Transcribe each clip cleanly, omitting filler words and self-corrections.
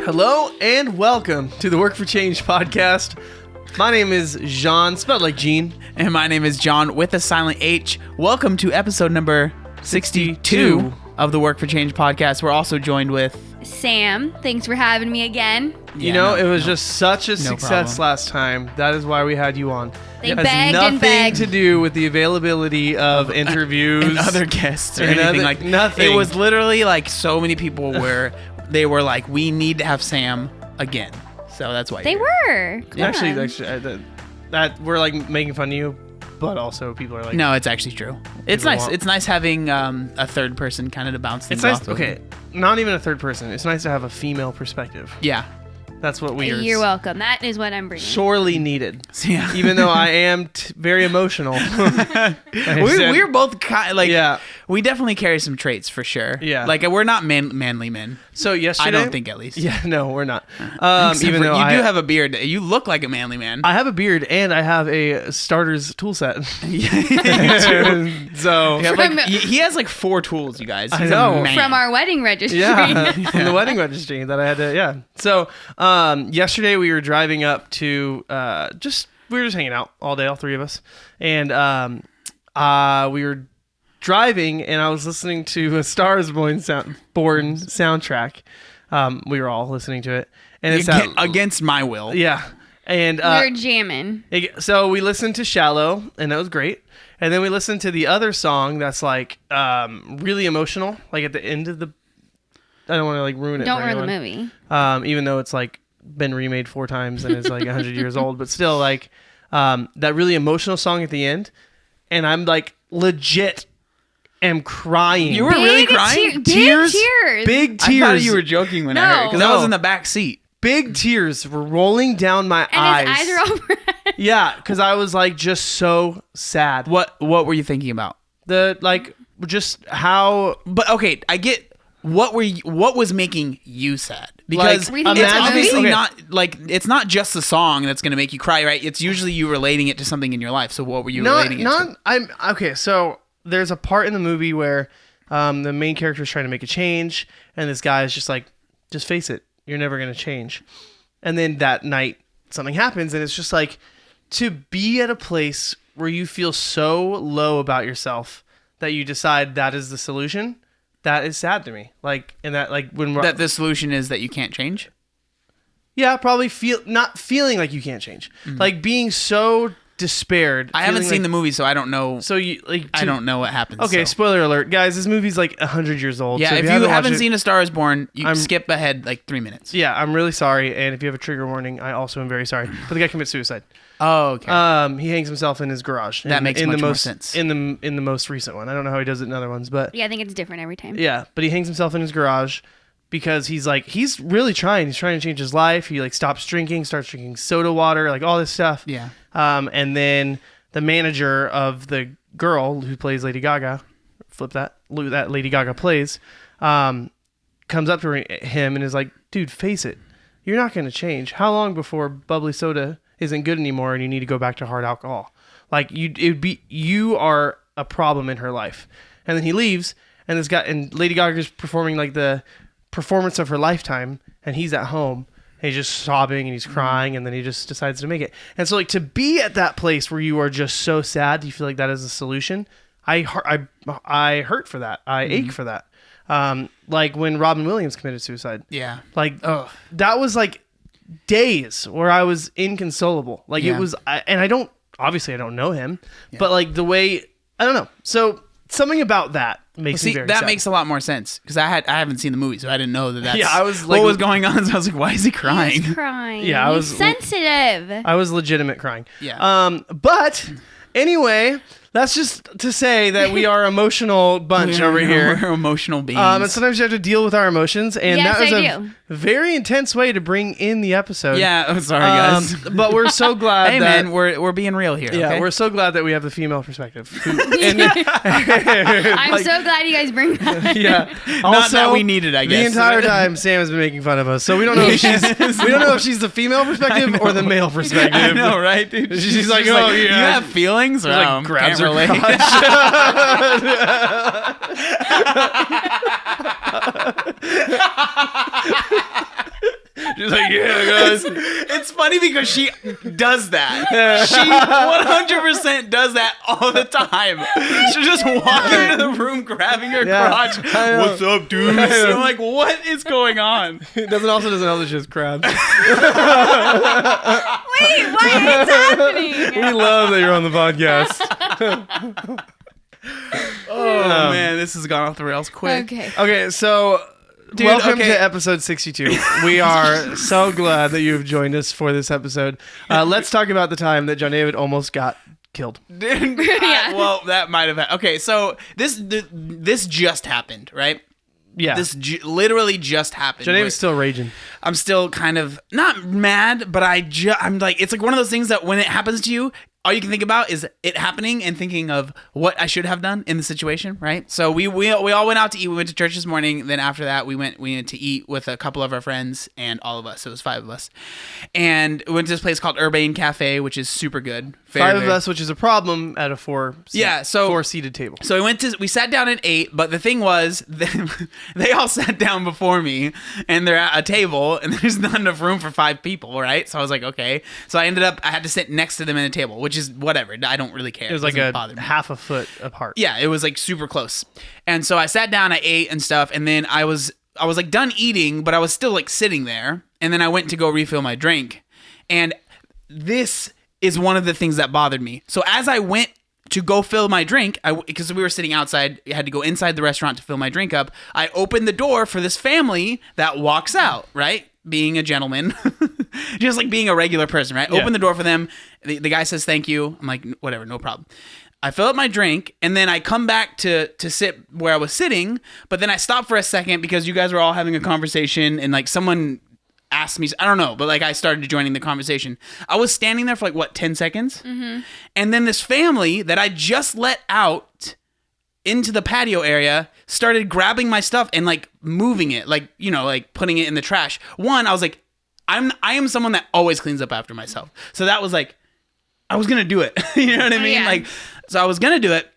Hello and welcome to the Work for Change podcast. My name is Jean, spelled like Jean. And my name is John with a silent H. Welcome to episode number 62 of the Work for Change podcast. We're also joined with Sam. Thanks for having me again. It was just such a success last time. That is why we had you on. They it begged has and nothing begged. to do with the availability of interviews and other guests or and anything like nothing. It was literally like so many people where they were like, we need to have Sam again. So that's why They were. Come Actually, on. that we're like making fun of you, but also people are like, No, it's actually true. It's People nice. want- It's nice having a third person kind of to bounce things it's nice. off of. Okay, not even a third person. It's nice to have a female perspective. Yeah. That's what we are. You're welcome. That is what I'm bringing. Sorely needed. Yeah. Even though I am very emotional. We're both like, Yeah. we definitely carry some traits for sure. Yeah. Like we're not manly men. So yesterday, I don't think at least. Yeah, no, we're not. Except Even for though you I do have a beard. You look like a manly man. I have a beard and I have a starter's tool set. Yeah, So you have, like, he has like 4 tools, you guys. I He's know. a man. From our wedding registry. yeah, from the wedding registry that I had to. Yeah. So yesterday we were driving up to we were just hanging out all day, all three of us, and we were driving, and I was listening to a Star is Born soundtrack. We were all listening to it, and it's against my will. yeah. And We're jamming. so we listened to Shallow, and that was great. And then we listened to the other song that's like really emotional, like at the end of the. I don't want to like ruin it. Don't for ruin the anyone. movie. Even though it's like been remade 4 times and is like 100 years old, but still like that really emotional song at the end, and I'm like legit am crying. You were really crying? Tears. Big I tears. thought you were joking when I heard it because I No. was in the back seat. Big tears were rolling down my And eyes. his eyes are all red. Yeah, because I was like just so sad. What were you thinking about? The like just how But okay, I get what was making you sad because Like, it's imagine- obviously okay. not like it's not just the song that's going to make you cry, right? It's usually you relating it to something in your life. So what were you relating it to? I'm okay. So there's a part in the movie where the main character is trying to make a change, and this guy is just like, just face it, you're never gonna change. And then that night something happens, and it's just like to be at a place where you feel so low about yourself that you decide that is the solution. That is sad to me. Like, and that like when That the solution is that you can't change. yeah, probably not feeling like you can't change, like being so despaired. I haven't feeling seen like- the movie, so I don't know. So you like I don't know what happens. Okay, so. spoiler alert, guys. This movie's like 100 years old. Yeah, so if you watched haven't it- seen A Star Is Born, you I'm- skip ahead like 3 minutes. yeah, I'm really sorry. And if you have a trigger warning, I also am very sorry. But the guy commits suicide. Oh, okay. He hangs himself in his garage. That makes much the more most sense. in the most recent one. I don't know how he does it in other ones, but Yeah, I think it's different every time. yeah. But he hangs himself in his garage because he's really trying. He's trying to change his life. He like stops drinking, starts drinking soda water, like all this stuff. Yeah. And then the manager of the girl who plays Lady Gaga, that Lady Gaga plays, comes up to him and is like, dude, face it. You're not going to change. How long before bubbly soda isn't good anymore and you need to go back to hard alcohol? Like you are a problem in her life. And then he leaves, and this guy and Lady Gaga's performing like the performance of her lifetime, and he's at home. And he's just sobbing and he's crying, and then he just decides to make it. And so, like, to be at that place where you are just so sad, you feel like that is a solution. I hurt for that. I ache for that. Like when Robin Williams committed suicide. Yeah. Like, that was like days where I was inconsolable. Like Yeah. it was, and I don't know him, but like the way, I don't know. So something about that makes me very sad. Makes a lot more sense because I haven't seen the movie, so I didn't know that. Yeah, I was like, what was going on. So I was like, why is he crying? He's crying. Yeah, I He's was- sensitive. I was legitimate crying. Yeah. But anyway, that's just to say that we are emotional bunch over here. We're emotional beings. And sometimes you have to deal with our emotions, and Yes, that was I a do. very intense way to bring in the episode. yeah. I'm sorry, guys. But we're so glad Hey, that man, we're being real here. yeah, okay? we're so glad that we have the female perspective. I'm so glad you guys bring that. Yeah. Not that we need it, I guess. The entire time Sam has been making fun of us. So we don't know if she's the female perspective or the male perspective. I know, right, dude? She's like, oh, yeah. You have feelings? Like, Oh, grabs can't her relate. She's like, yeah, guys. It's funny because she does that. She 100% does that all the time. She'll just walk into the room grabbing her crotch. What's up, dude? I'm like, what is going on? It doesn't help that she has crabs. Wait, what is happening? We love that you're on the podcast. Oh, man, this has gone off the rails quick. Okay, so Dude, welcome okay. to episode 62. We are so glad that you have joined us for this episode. Let's talk about the time that John David almost got killed. Yeah. Well, that might have happened. Okay, so this just happened, right? Yeah. This literally just happened. John David's still raging. I'm still kind of not mad, but I'm like, it's like one of those things that when it happens to you, all you can think about is it happening and thinking of what I should have done in the situation, right? So we all went out to eat. We went to church this morning. Then after that, we went to eat with a couple of our friends and all of us. It was 5 of us, and we went to this place called Urbane Cafe, which is super good. Five of us, which is a problem at a four-seated table. So we sat down at 8, but the thing was, they all sat down before me, and they're at a table, and there's not enough room for 5 people, right? So I was like, okay. So I had to sit next to them at a table, which is whatever. I don't really care. It was like a half a foot apart. Yeah, it was like super close. And so I sat down, I ate and stuff, and then I was like done eating, but I was still like sitting there, and then I went to go refill my drink, and this is one of the things that bothered me. So as I went to go fill my drink, because we were sitting outside, I had to go inside the restaurant to fill my drink up. I opened the door for this family that walks out, right? Being a gentleman, just like being a regular person, right? Yeah. Open the door for them. The guy says, thank you. I'm like, whatever, no problem. I fill up my drink, and then I come back to sit where I was sitting, but then I stop for a second because you guys were all having a conversation, and like someone asked me, I don't know, but like I started joining the conversation. I was standing there for like, what, 10 seconds? Mm-hmm. And then this family that I just let out into the patio area started grabbing my stuff and like moving it, like, you know, like putting it in the trash. One, I was like, I am someone that always cleans up after myself. So that was like, I was going to do it. You know what I mean? Yeah. Like, so I was going to do it.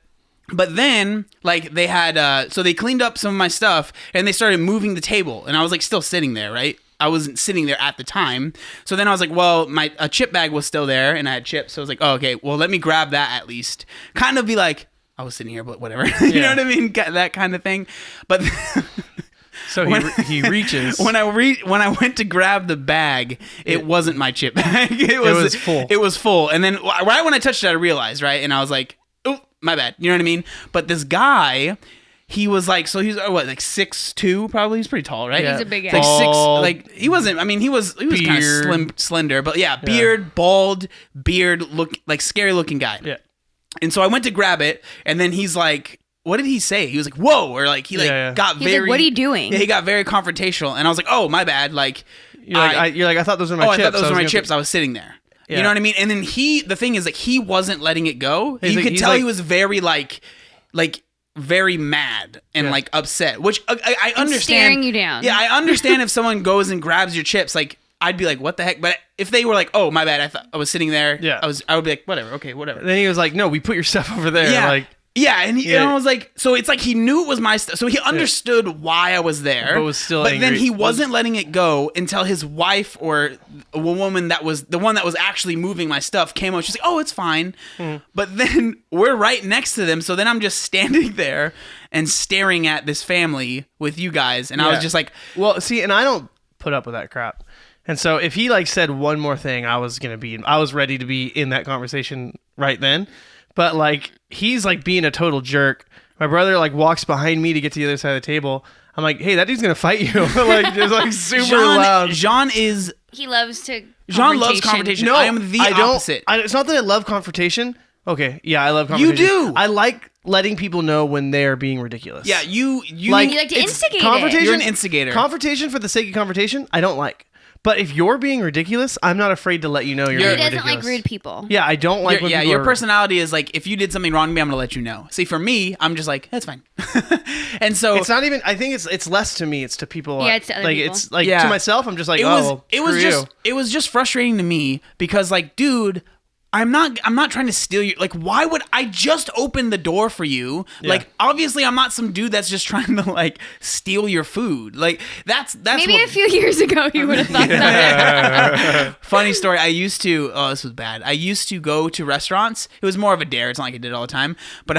But then, like, they had, so they cleaned up some of my stuff and they started moving the table. And I was like still sitting there, right? I wasn't sitting there at the time. So then I was like, well, a chip bag was still there and I had chips. So I was like, oh, okay, well, let me grab that at least. Kind of be like, I was sitting here, but whatever. You know what I mean? That kind of thing. But so he reaches. When I went to grab the bag, it wasn't my chip bag. It was full. It was full. And then right when I touched it, I realized, right? And I was like, oh, my bad. You know what I mean? But this guy, he was like, so he's what, like 6'2", probably. He's pretty tall, right? Yeah. He's a big guy. Like Bald, 6. Like he wasn't. I mean, he was kind of slender, but yeah, beard, bald, like scary looking guy. Yeah. And so I went to grab it, and then he's like, what did he say? He was like, whoa, or like he got He's very. like, what are you doing? Yeah, he got very confrontational, and I was like, oh, my bad. Like You're like, I thought those were my chips. I thought those were my chips. I was sitting there. Yeah. You know what I mean? And then the thing is, like, he wasn't letting it go. You could tell like, he was very like very mad and like upset, which I understand. Staring you down. Yeah, I understand if someone goes and grabs your chips, like I'd be like, what the heck? But if they were like, oh, my bad, I thought I was sitting there. Yeah. I would be like, whatever, okay, whatever. Then he was like, no, we put your stuff over there. Yeah. Like, yeah, and I was like, so it's like he knew it was my stuff, so he understood why I was there, but was still But angry. then he wasn't letting it go until his wife or a woman that was the one that was actually moving my stuff came out. She's like, oh, it's fine. But then we're right next to them, so then I'm just standing there and staring at this family with you guys, and I was just like, well, see, and I don't put up with that crap. And so if he like said one more thing, I was ready to be in that conversation right then. But like he's like being a total jerk. My brother like walks behind me to get to the other side of the table. I'm like, hey, that dude's gonna fight you. Like just like super loud. He loves to. Jean loves confrontation. No, I am the opposite. It's not that I love confrontation. Okay, yeah, I love confrontation. You do. I like letting people know when they're being ridiculous. Yeah, you like to instigate it. You're an instigator. Confrontation for the sake of confrontation, I don't like. But if you're being ridiculous, I'm not afraid to let you know you're being ridiculous. He doesn't like rude people. Yeah, I don't like when people your are... personality is like, if you did something wrong to me, I'm going to let you know. See, for me, I'm just like, that's fine. And so... It's not even... I think it's less to me. It's to people... Yeah, it's to other people. It's like, to myself, I'm just like, it was just frustrating to me because, like, dude... I'm not trying to steal you. Like, why would I just open the door for you? Yeah. Like, obviously, I'm not some dude that's just trying to like steal your food. Like, that's Maybe what, a few years ago you would have thought that. funny story. I used to. Oh, this was bad. I used to go to restaurants. It was more of a dare. It's not like I did it all the time. But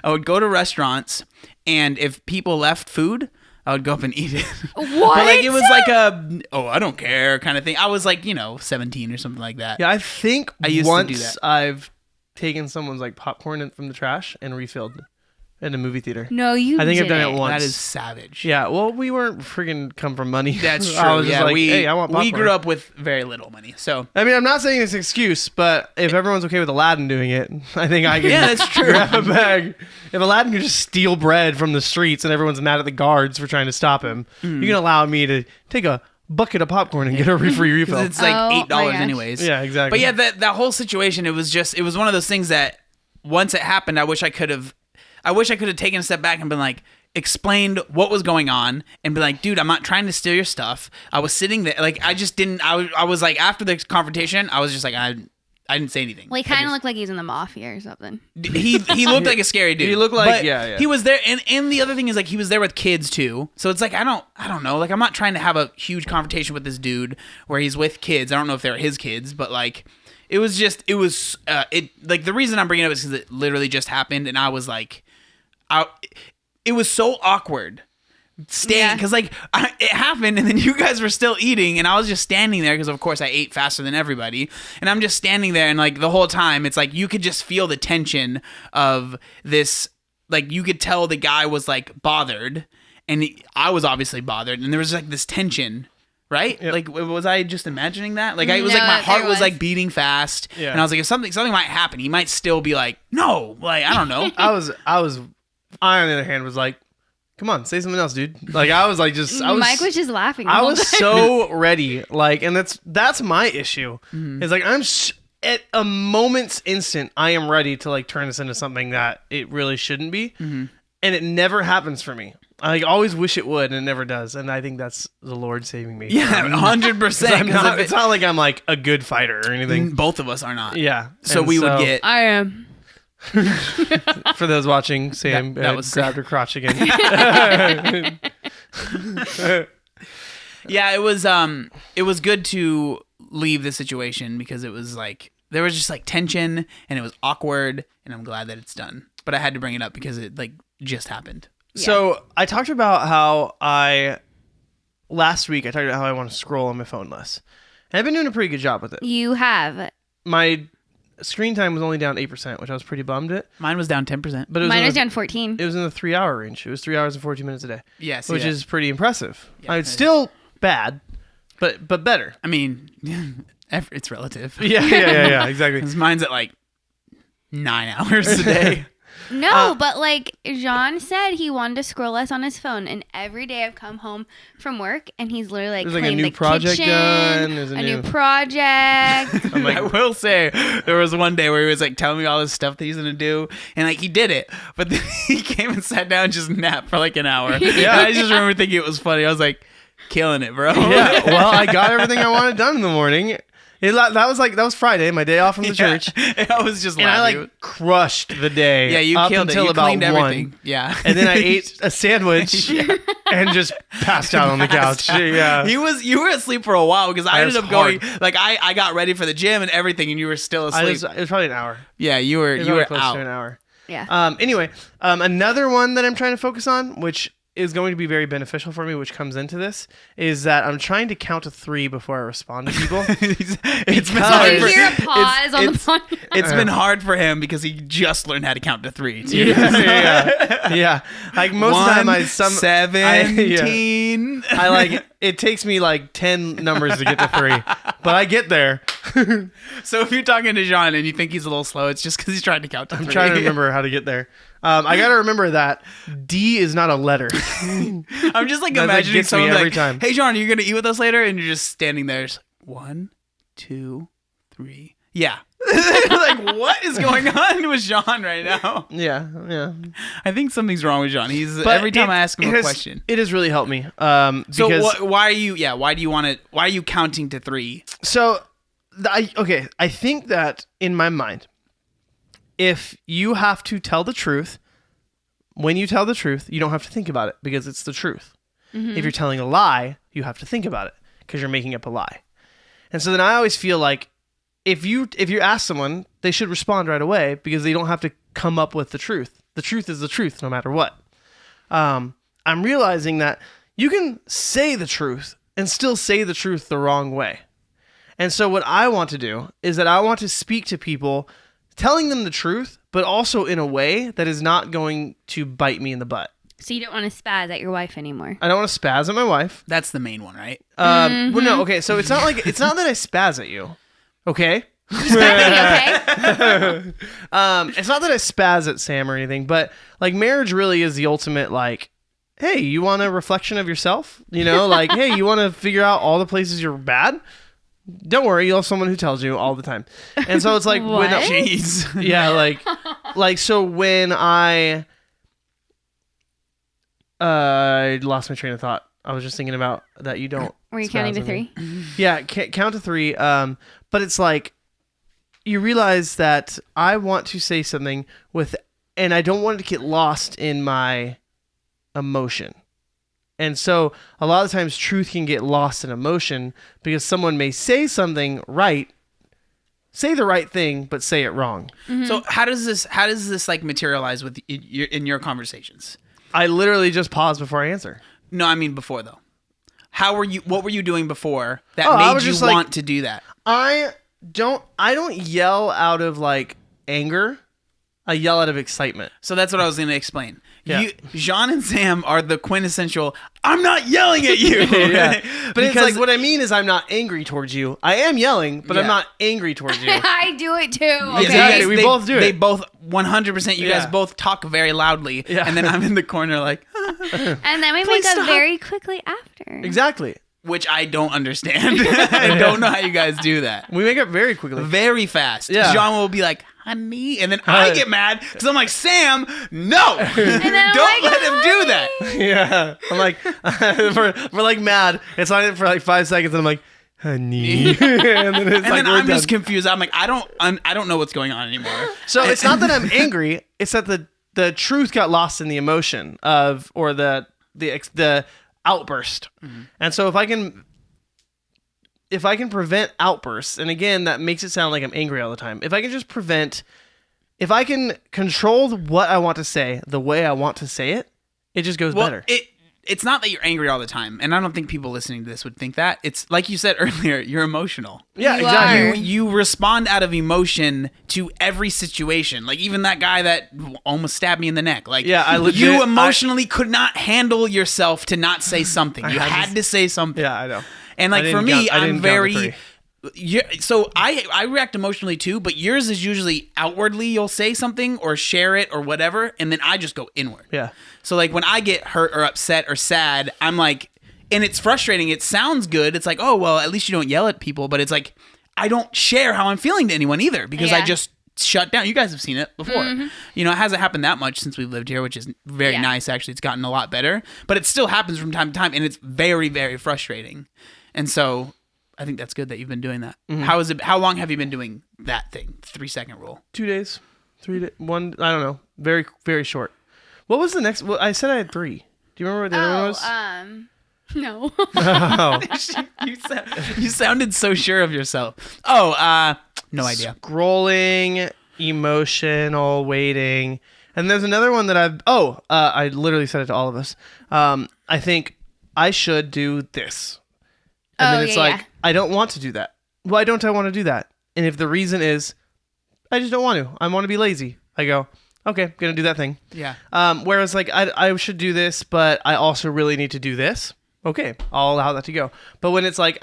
I would go to restaurants, and if people left food, I would go up and eat it. What? But like it was like a I don't care kind of thing. I was like 17 or something like that. Yeah, I think I used to do once that. I've taken someone's like popcorn from the trash and refilled in a movie theater. No, you I think I've done didn't. it once. That is savage. Yeah, well, we weren't freaking come from money. That's true. I was just Yeah, like, hey, I want popcorn. we grew up with very little money, so I mean, I'm not saying it's an excuse, but if everyone's okay with Aladdin doing it, I think I can Yeah, that's true. grab a bag. If Aladdin can just steal bread from the streets and everyone's mad at the guards for trying to stop him, you can allow me to take a bucket of popcorn and get a free refill. it's like Oh, $8 my gosh. anyways. Yeah, exactly. But yeah, that whole situation, it was one of those things that once it happened, I wish I could have taken a step back and been like, explained what was going on and be like, dude, I'm not trying to steal your stuff. I was sitting there, like, I just didn't. I was like, after the confrontation, I was just like, I didn't say anything. Well, he kind of looked like he's in the mafia or something. He looked like a scary dude. He looked like- but yeah. He was there, and the other thing is like he was there with kids too. So it's like I don't know. Like I'm not trying to have a huge confrontation with this dude where he's with kids. I don't know if they were his kids, but like it was like the reason I'm bringing it up is because it literally just happened, and I was like, it was so awkward. Standing because like it happened and then you guys were still eating and I was just standing there because of course I ate faster than everybody and I'm just standing there and like the whole time it's like you could just feel the tension of this, like you could tell the guy was like bothered and I was obviously bothered and there was like this tension, right? Yep. Like was I just imagining that? Like it was like my No, heart there was was. like beating fast and I was like if something might happen he might still be like no, like I don't know. I on the other hand was like, come on, say something else, dude. Like I was like Mike was just laughing. The I whole was time. so ready, like, and that's my issue. It's like at a moment's instant, I am ready to like turn this into something that it really shouldn't be, and it never happens for me. I always wish it would, and it never does. And I think that's the Lord saving me. Yeah, 100%. It's not like I'm like a good fighter or anything. Both of us are not. Yeah. So and we would get. I am. For those watching, Sam That was grabbed her crotch again. Yeah, it was good to leave the situation because it was like there was just like tension and it was awkward and I'm glad that it's done. But I had to bring it up because it like just happened. So I talked about how last week I talked about how I want to scroll on my phone less. And I've been doing a pretty good job with it. You have. My screen time was only down 8%, which I was pretty bummed at. Mine was down 10%. But it Mine in was the- down 14. It was in the 3-hour range. It was 3 hours and 14 minutes a day. Yeah, Which is pretty impressive. Yeah, It's it still bad, but better. I mean, it's relative. Yeah, exactly. 'Cause mine's at like 9 hours a day. No, but like Jean said, he wanted to scroll less on his phone, and every day I've come home from work, and he's literally like There's like a cleaned new the project kitchen, done. There's a new project. I'm like, I will say there was one day where he was like telling me all this stuff that he's gonna do, and like he did it, but then he came and sat down and just napped for like an hour. Yeah, I just remember thinking it was funny. I was like, killing it, bro. yeah. Well, I got everything I wanted done in the morning. That was Friday, my day off from the church, And I was just and I laughing. like crushed the day. Yeah, you up killed it. until You about cleaned 1. everything. Yeah, And then I ate a sandwich and just passed out on the couch. Yeah. You were asleep for a while because I It ended was up going like I got ready for the gym and everything, and you were still It asleep. was probably an hour. Yeah, you were Close out. to an hour. Yeah. Anyway, another one that I'm trying to focus on, which is going to be very beneficial for me, which comes into this, is that I'm trying to count to 3 before I respond to people. It's been Did hard you for, hear a pause on the podcast? it's been hard for him because he just learned how to count to 3. Too. Yeah. Like most of the time, I 17. like it takes me like 10 numbers to get to 3, but I get there. So if you're talking to Jean and you think he's a little slow, it's just because he's trying to count to 3. I'm trying to remember how to get there. I got to remember that D is not a letter. I'm just like That, like, imagining gets me someone every like, time. "Hey, John, are you gonna eat with us later?" And you're just standing there, just 1, 2, 3. Yeah. Like, what is going on with Jean right now? Yeah. I think something's wrong with Jean. He's But every time I ask him a question. It has really helped me. So Because why are you? Yeah. Why are you counting to 3? So I think that in my mind, if you have to tell the truth, when you tell the truth, you don't have to think about it because it's the truth. If you're telling a lie, you have to think about it because you're making up a lie. And so then I always feel like if you ask someone, they should respond right away because they don't have to come up with the truth. The truth is the truth no matter what. I'm realizing that you can say the truth and still say the truth the wrong way. And so what I want to do is that I want to speak to people telling them the truth, but also in a way that is not going to bite me in the butt. So you don't want to spaz at your wife anymore. I don't want to spaz at my wife. That's the main one, right? Well, no, okay. So it's not that I spaz at you, okay? Okay. It's not that I spaz at Sam or anything, but like marriage really is the ultimate like, hey, you want a reflection of yourself? You know, like, hey, you want to figure out all the places you're bad? Don't worry, you'll have someone who tells you all the time. And so it's like, What? jeez, yeah, like so when I lost my train of thought. I was just thinking about that you don't. Were you spaz counting to on me. 3? Yeah, count to 3. But it's like you realize that I want to say something and I don't want it to get lost in my emotion. And so a lot of times truth can get lost in emotion because someone may say something right, say the right thing, but say it wrong. So how does this like materialize with in your conversations? I literally just pause before I answer. No, I mean before though. What were you doing before that I made was you just like- want to do that? I don't yell out of like anger. I yell out of excitement. So that's what I was going to explain. Yeah. Jean and Sam are the quintessential, I'm not yelling at you. Yeah. But it's Because like what I mean is I'm not angry towards you. I am yelling, but I'm Yeah. not angry towards you. I do it too. Okay. Exactly. We both do it. They both 100%. You guys Yeah. both talk very loudly, Yeah. and then I'm in the corner like, And then we Please make up stop. very quickly after. Exactly. which I don't understand. I don't know how you guys do that. We make up very quickly. Very fast. Yeah. Jean will be like, honey, and then I get mad because I'm like, Sam, no, And then I'm don't like, let him do that. Yeah. I'm like, we're like mad. It's on it for like 5 seconds, and I'm like, honey. And then it's And like, then we're I'm just done. confused. I'm like, I don't know what's going on anymore. So it's not that I'm angry. It's that the truth got lost in the emotion of, or the outburst. Mm-hmm. And so if I can prevent outbursts, and again, that makes it sound like I'm angry all the time. If I can control what I want to say the way I want to say it, it just goes better. It's not that you're angry all the time, and I don't think people listening to this would think that. It's like you said earlier, you're emotional. Yeah, You exactly. are. You respond out of emotion to every situation. Like even that guy that almost stabbed me in the neck. Like Yeah, I legit- you emotionally could not handle yourself to not say something. You had to say something. Yeah, I know. And like I for didn't me, count- I I'm didn't count to very. So I react emotionally too, but yours is usually outwardly. You'll say something or share it or whatever, and then I just go inward. Yeah. So like when I get hurt or upset or sad, I'm like, and it's frustrating. It sounds good. It's like, oh well, at least you don't yell at people, but it's like I don't share how I'm feeling to anyone either because I Yeah. just shut down. You guys have seen it before. You know, it hasn't happened that much since we've lived here, which is very Yeah. nice. Actually, it's gotten a lot better, but it still happens from time to time, and it's very, very frustrating. And so I think that's good that you've been doing that. How is it? How long have you been doing that thing? 3-second rule. 2 days, 3 days, one. I don't know. Very, very short. What was the next? Well, I said I had 3. Do you remember what the other one was? No. Oh, You sounded so sure of yourself. Oh, no idea. Scrolling, emotional, waiting, and there's another one that I literally said it to all of us. I think I should do this, and then it's like I don't want to do that. Why don't I want to do that? And if the reason is I just don't want to, I want to be lazy, I go, okay, gonna do that thing. Yeah. Whereas like I should do this, but I also really need to do this. Okay, I'll allow that to go. But when it's like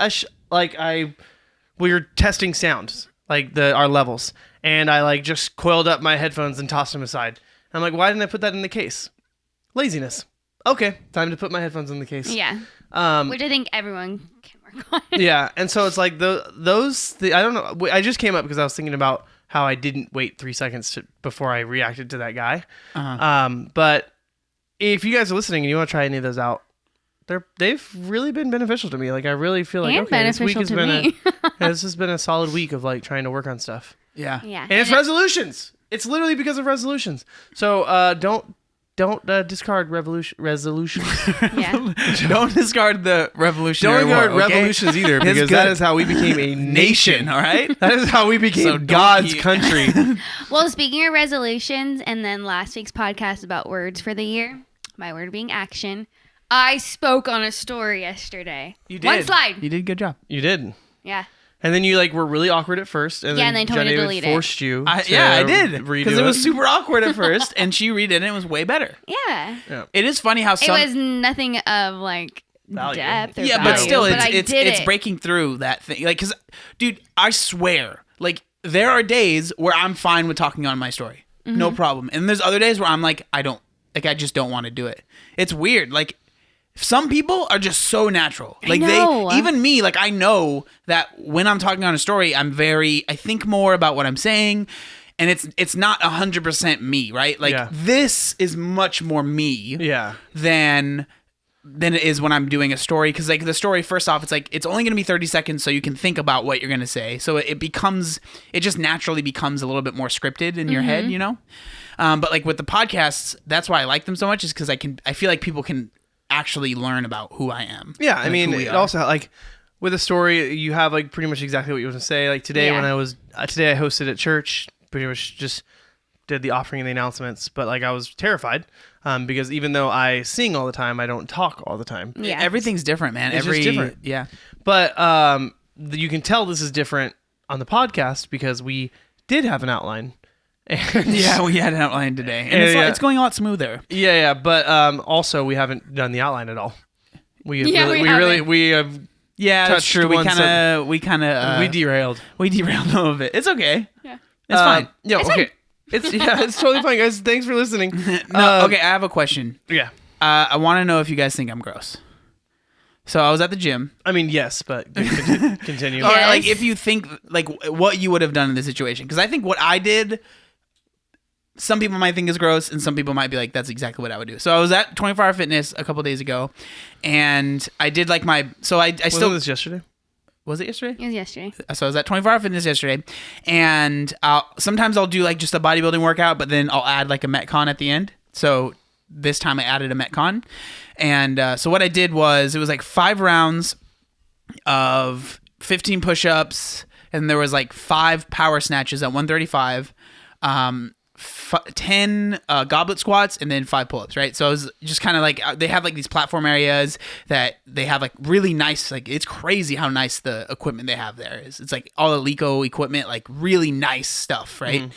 we're testing sounds, like our levels, and I like just coiled up my headphones and tossed them aside. I'm like, why didn't I put that in the case? Laziness. Okay, time to put my headphones in the case. Yeah. Which I think everyone can work on. Yeah, and so it's like I don't know. I just came up because I was thinking about how I didn't wait 3 seconds before I reacted to that guy. Uh-huh. But if you guys are listening and you want to try any of those out, they've really been beneficial to me. Like I really feel like And okay, this week beneficial has to been me. this has been a solid week of like trying to work on stuff. Yeah. Yeah. And it's resolutions. It's literally because of resolutions. So don't discard resolutions. Yeah. Don't discard the Revolutionary Don't discard War, okay? revolutions either, It's because good. that is how we became a Nation, all right? That is how we became So don't God's you- country. Well, speaking of resolutions, and then last week's podcast about words for the year, my word being action, I spoke on a story yesterday. You did. One slide. You did a good job. You did. Yeah. And then you like were really awkward at first, and Yeah, then and they told me to Jenny delete it. forced you. I to did. redo Because it was super awkward at first, and she redid it, and it was way better. Yeah. It is funny how It some... was nothing of like Value. depth or Yeah, value, but still, I it's did it's it. breaking through that thing. Like, because, dude, I swear, like, there are days where I'm fine with talking on my story. No problem. And there's other days where I'm like, I just don't want to do it. It's weird. Like, some people are just so natural. Like know. even me, like I know that when I'm talking on a story, I think more about what I'm saying, and it's not 100% me, right? Like Yeah. this is much more me Yeah. than it is when I'm doing a story. Because like the story, first off, it's like it's only gonna be 30 seconds, so you can think about what you're gonna say. So it just naturally becomes a little bit more scripted in your head, you know. But like with the podcasts, that's why I like them so much, is because I feel like people can actually learn about who I am. Yeah, I like mean, who we it are. also with a story, you have like pretty much exactly what you want to say. Like today, Yeah. when today I hosted at church, pretty much just did the offering and the announcements. But like I was terrified because even though I sing all the time, I don't talk all the time. Yeah. Everything's different, man. It's just different. Yeah. But you can tell this is different on the podcast because we did have an outline. And Yeah, we had an outline today, and Yeah. it's going a lot smoother. yeah. But also we haven't done the outline at all. We have Yeah, really, we we really haven't. we have Yeah, that's touched true. We one kind of we derailed. we derailed a little bit. It's okay. Yeah. It's fine. Yeah, It's okay. It's totally fine, guys. Thanks for listening. No, okay. I have a question. Yeah. I want to know if you guys think I'm gross. So I was at the gym. I mean, yes, but continue. Yeah. Or like Yes. if you think like what you would have done in this situation, because I think what I did, some people might think is gross, and some people might be like, that's exactly what I would do. So I was at 24 Hour Fitness a couple days ago, and I did like I Wasn't still this yesterday? was it yesterday? It was yesterday. So I was at 24 Hour Fitness yesterday, and sometimes I'll do like just a bodybuilding workout, but then I'll add like a Metcon at the end. So this time I added a Metcon, and so what I did was it was like 5 rounds of 15 push-ups, and there was like 5 power snatches at 135, 10 goblet squats, and then 5 pull-ups, right? So it was just kind of like they have like these platform areas that they have like really nice, like it's crazy how nice the equipment they have there is. It's like all the Lico equipment, like really nice stuff, right?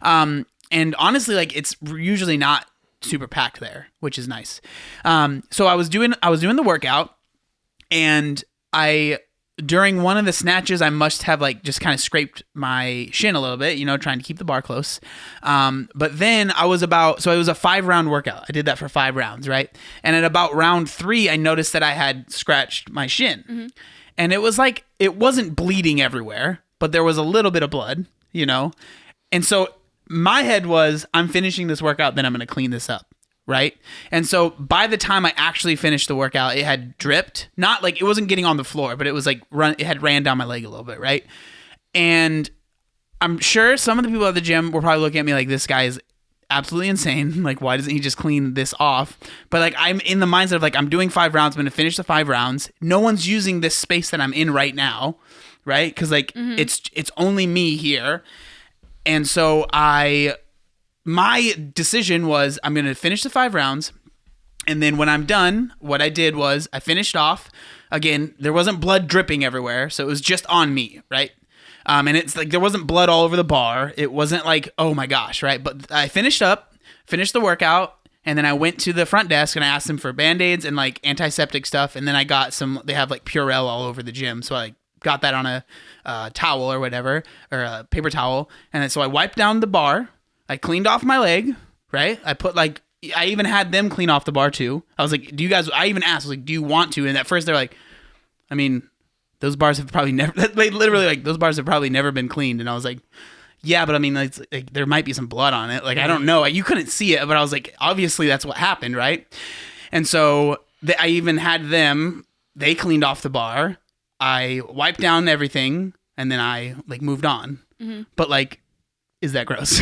And honestly, like it's usually not super packed there, which is nice. So I was doing the workout, and during one of the snatches, I must have like just kind of scraped my shin a little bit, trying to keep the bar close. But then it was a 5-round workout. I did that for 5 rounds, right? And at about round 3, I noticed that I had scratched my shin. And it was like, it wasn't bleeding everywhere, but there was a little bit of blood, And so my head was, I'm finishing this workout, then I'm going to clean this up. Right. And so by the time I actually finished the workout, it had dripped, not like it wasn't getting on the floor, but it was like it had ran down my leg a little bit. Right. And I'm sure some of the people at the gym were probably looking at me like, this guy is absolutely insane. Like, why doesn't he just clean this off? But like, I'm in the mindset of like, I'm doing 5 rounds. I'm going to finish the 5 rounds. No one's using this space that I'm in right now. Right. Cause like it's only me here. And so my decision was I'm going to finish the 5 rounds. And then when I'm done, what I did was I finished off. Again, there wasn't blood dripping everywhere. So it was just on me, right? And it's like there wasn't blood all over the bar. It wasn't like, oh my gosh, right? But I finished the workout. And then I went to the front desk and I asked them for Band-Aids and like antiseptic stuff. And then I got they have like Purell all over the gym. So I got that on a towel or whatever, or a paper towel. And then, so I wiped down the bar. I cleaned off my leg, right? I even had them clean off the bar too. I was like, I even asked, I was like, do you want to? And at first they're like, I mean, those bars have probably never, those bars have probably never been cleaned. And I was like, yeah, but I mean, like, there might be some blood on it. Like, I don't know. You couldn't see it, but I was like, obviously that's what happened, right? And so I even had them. They cleaned off the bar. I wiped down everything, and then I like moved on. Mm-hmm. But like, is that gross?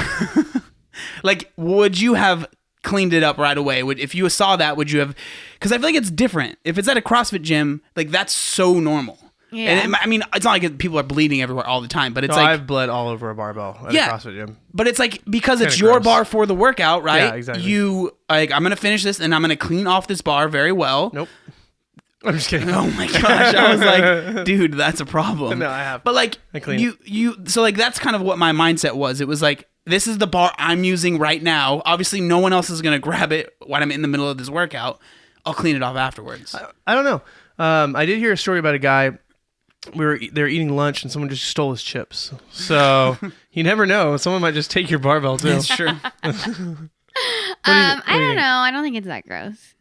Like, would you have cleaned it up right away? If you saw that, would you have? Because I feel like it's different. If it's at a CrossFit gym, like that's so normal. Yeah. And I mean, it's not like people are bleeding everywhere all the time, but it's No, like I've bled all over a barbell at a CrossFit gym. But it's like because it's kinda your gross. bar for the workout, right? Yeah, exactly. You like, I'm gonna finish this and I'm gonna clean off this bar very well. Nope. I'm just kidding. Oh my gosh, I was like, dude, that's a problem. No, I have. But like, I clean you, so like that's kind of what my mindset was. It was like, this is the bar I'm using right now. Obviously, no one else is gonna grab it when I'm in the middle of this workout. I'll clean it off afterwards. I don't know. I did hear a story about a guy. They were eating lunch and someone just stole his chips. So you never know. Someone might just take your barbell too. That's true. I don't know. I don't think it's that gross.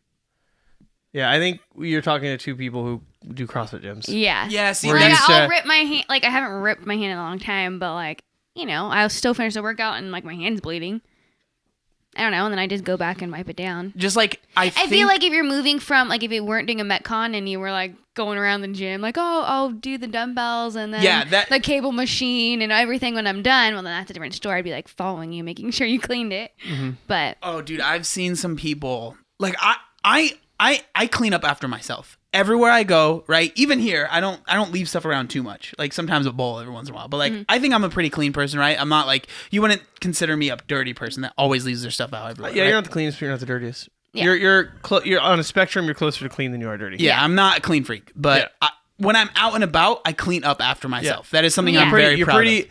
Yeah, I think you're talking to two people who do CrossFit gyms. Yeah. Yeah, see, We're Like, used I'll to- rip my hand. Like, I haven't ripped my hand in a long time, but like, you know, I'll still finish the workout and like my hand's bleeding. I don't know, and then I just go back and wipe it down. just like I feel like if you're moving from, like, if you weren't doing a Metcon and you were like going around the gym, like, oh, I'll do the dumbbells and then the cable machine and everything when I'm done. Well, then that's a different story. I'd be like following you, making sure you cleaned it. Mm-hmm. But oh, dude, I've seen some people like I clean up after myself everywhere I go. Right, even here, I don't leave stuff around too much. Like sometimes a bowl every once in a while, but like I think I'm a pretty clean person. Right, I'm not like, you wouldn't consider me a dirty person that always leaves their stuff out everywhere. Yeah, right? you're not the cleanest, but you're not the dirtiest. Yeah. You're on a spectrum. You're closer to clean than you are dirty. Yeah, I'm not a clean freak, but Yeah. when I'm out and about, I clean up after myself. Yeah. That is something Yeah. I'm very proud of.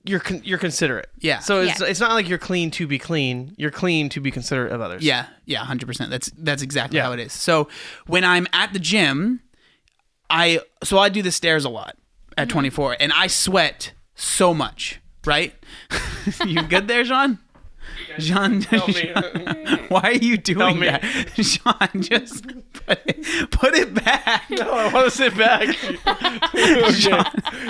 You're considerate. Yeah. So it's not like you're clean to be clean. You're clean to be considerate of others. Yeah, 100%. That's exactly Yeah. how it is. So when I'm at the gym, I do the stairs a lot at 24, and I sweat so much. Right? You good there, Jean? Jean, why are you doing me. that? Jean, just put it back. No, I want to sit back. Okay.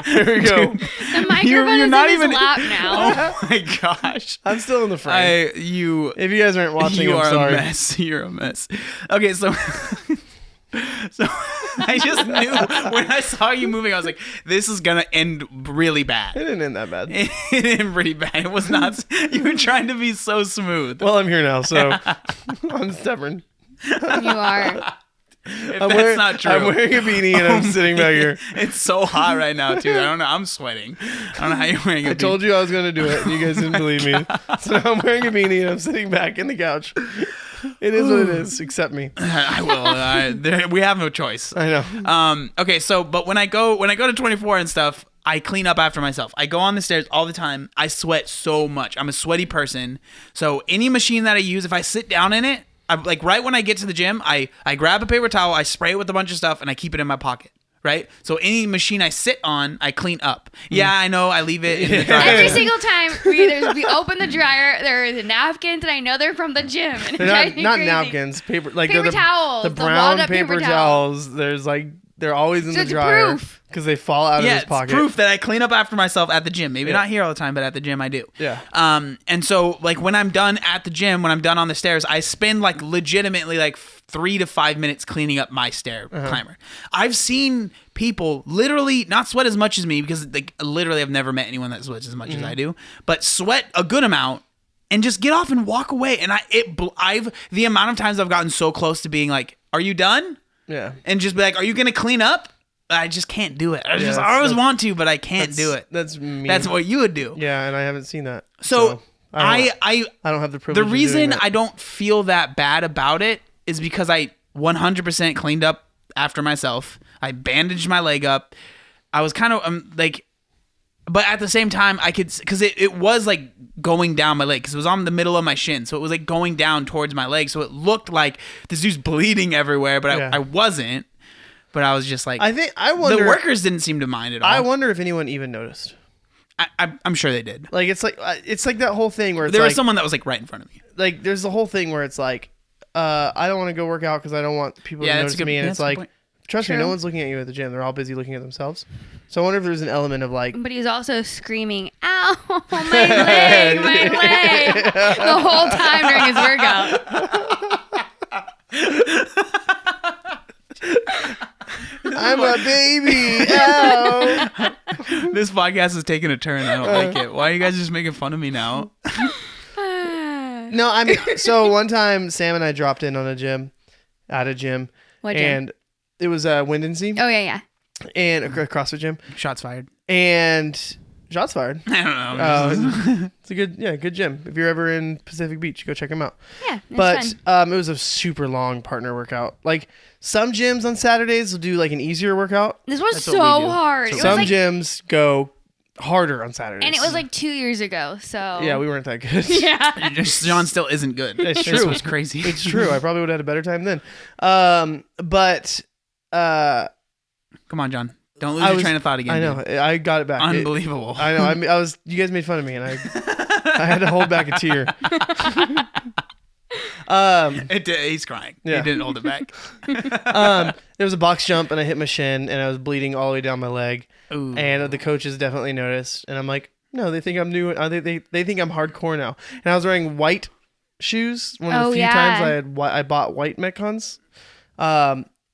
Here we go. the microphone is in his lap now. Oh my gosh. I'm still in the frame. If you If you guys aren't watching, I'm are sorry. a mess. You're a mess. Okay, so I just knew when I saw you moving, I was like, this is gonna end really It bad. didn't end that bad. It ended pretty bad. It was not. You were trying to be so smooth. Well, I'm here now, so I'm stubborn. You are. If I'm that's not true. I'm wearing a beanie and I'm sitting back here. It's so hot right now too. I don't know. I'm sweating. I don't know how you're wearing a I told you I was going to do it, and you guys didn't believe me. So now I'm wearing a beanie and I'm sitting back in the couch. It is what it is. Accept me. I will. We have no choice. I know. Okay. So, but when I go to 24 and stuff, I clean up after myself. I go on the stairs all the time. I sweat so much. I'm a sweaty person. So any machine that I use, if I sit down in it, like right when I get to the gym, I grab a paper towel, I spray it with a bunch of stuff, and I keep it in my pocket. Right? So any machine I sit on, I clean up. Yeah, I know. I leave it in the dryer. Every single time we open the dryer, there is napkins, and I know they're from the gym. And it They're drives me not crazy. napkins, paper Paper towels, the the brown walled up paper paper towels. There's like they're always in So the it's dryer proof. because they fall out of Yeah, his it's pocket. proof that I clean up after myself at the gym. Maybe Yeah. not here all the time, but at the gym I do. Yeah. And so like when I'm done at the gym, when I'm done on the stairs, I spend like legitimately like 3 to 5 minutes cleaning up my stair climber. I've seen people literally not sweat as much as me because like literally I've never met anyone that sweats as much as I do, but sweat a good amount and just get off and walk away. And the amount of times I've gotten so close to being like, "Are you done?" Yeah. And just be like, "Are you gonna clean up?" I just can't do it. I that's- always that's- want to, but I can't do it. That's me. That's what you would do. Yeah, and I haven't seen that. So I I don't have the privilege. the of doing reason that. I don't feel that bad about it is because I 100% cleaned up after myself. I bandaged my leg up. I was kind of like, but at the same time I could, because it was like going down my leg because it was on the middle of my shin, so it was like going down towards my leg, so it looked like this dude's bleeding everywhere, but Yeah. I wasn't. But I was just like, I wonder. the workers didn't seem to mind at all. I wonder if anyone even noticed. I'm sure they did. Like it's like that whole thing where it's There like, was someone that was like right in front of me. like there's the whole thing where it's like I don't want to go work out because I don't want people to Yeah, that's notice a good- me, and yeah, it's that's a like good point. trust me, True. no one's looking at you at the gym. They're all busy looking at themselves. So I wonder if there's an element of like But he's also screaming, "Ow, my leg, my leg!" the whole time during his workout. baby. Ow. This podcast is taking a turn. I don't like it. Why are you guys just making fun of me now? No, I mean, so one time Sam and I dropped in on a gym, at a gym. What gym? And it was Windansea. Oh, yeah. And a CrossFit gym. Shots fired. And shots fired. I don't know. It's a good gym. If you're ever in Pacific Beach, go check them out. Yeah, it's fun. It was a super long partner workout. Like some gyms on Saturdays will do like an easier workout. This was so hard. Some gyms go harder on Saturdays. And it was like 2 years ago, so... Yeah, we weren't that good. Yeah. John still isn't good. It's true. This was crazy. It's true. I probably would have had a better time then. But... Come on, John. Don't lose your train of thought again. I know. Dude. I got it back. Unbelievable. I know. I was... You guys made fun of me, and I had to hold back a tear. He's crying. Yeah. He didn't hold it back. There was a box jump, and I hit my shin, and I was bleeding all the way down my leg. Ooh. And the coaches definitely noticed, and I'm like, no, they think I'm new. They think I'm hardcore now. And I was wearing white shoes. One of the few times I bought white Metcons.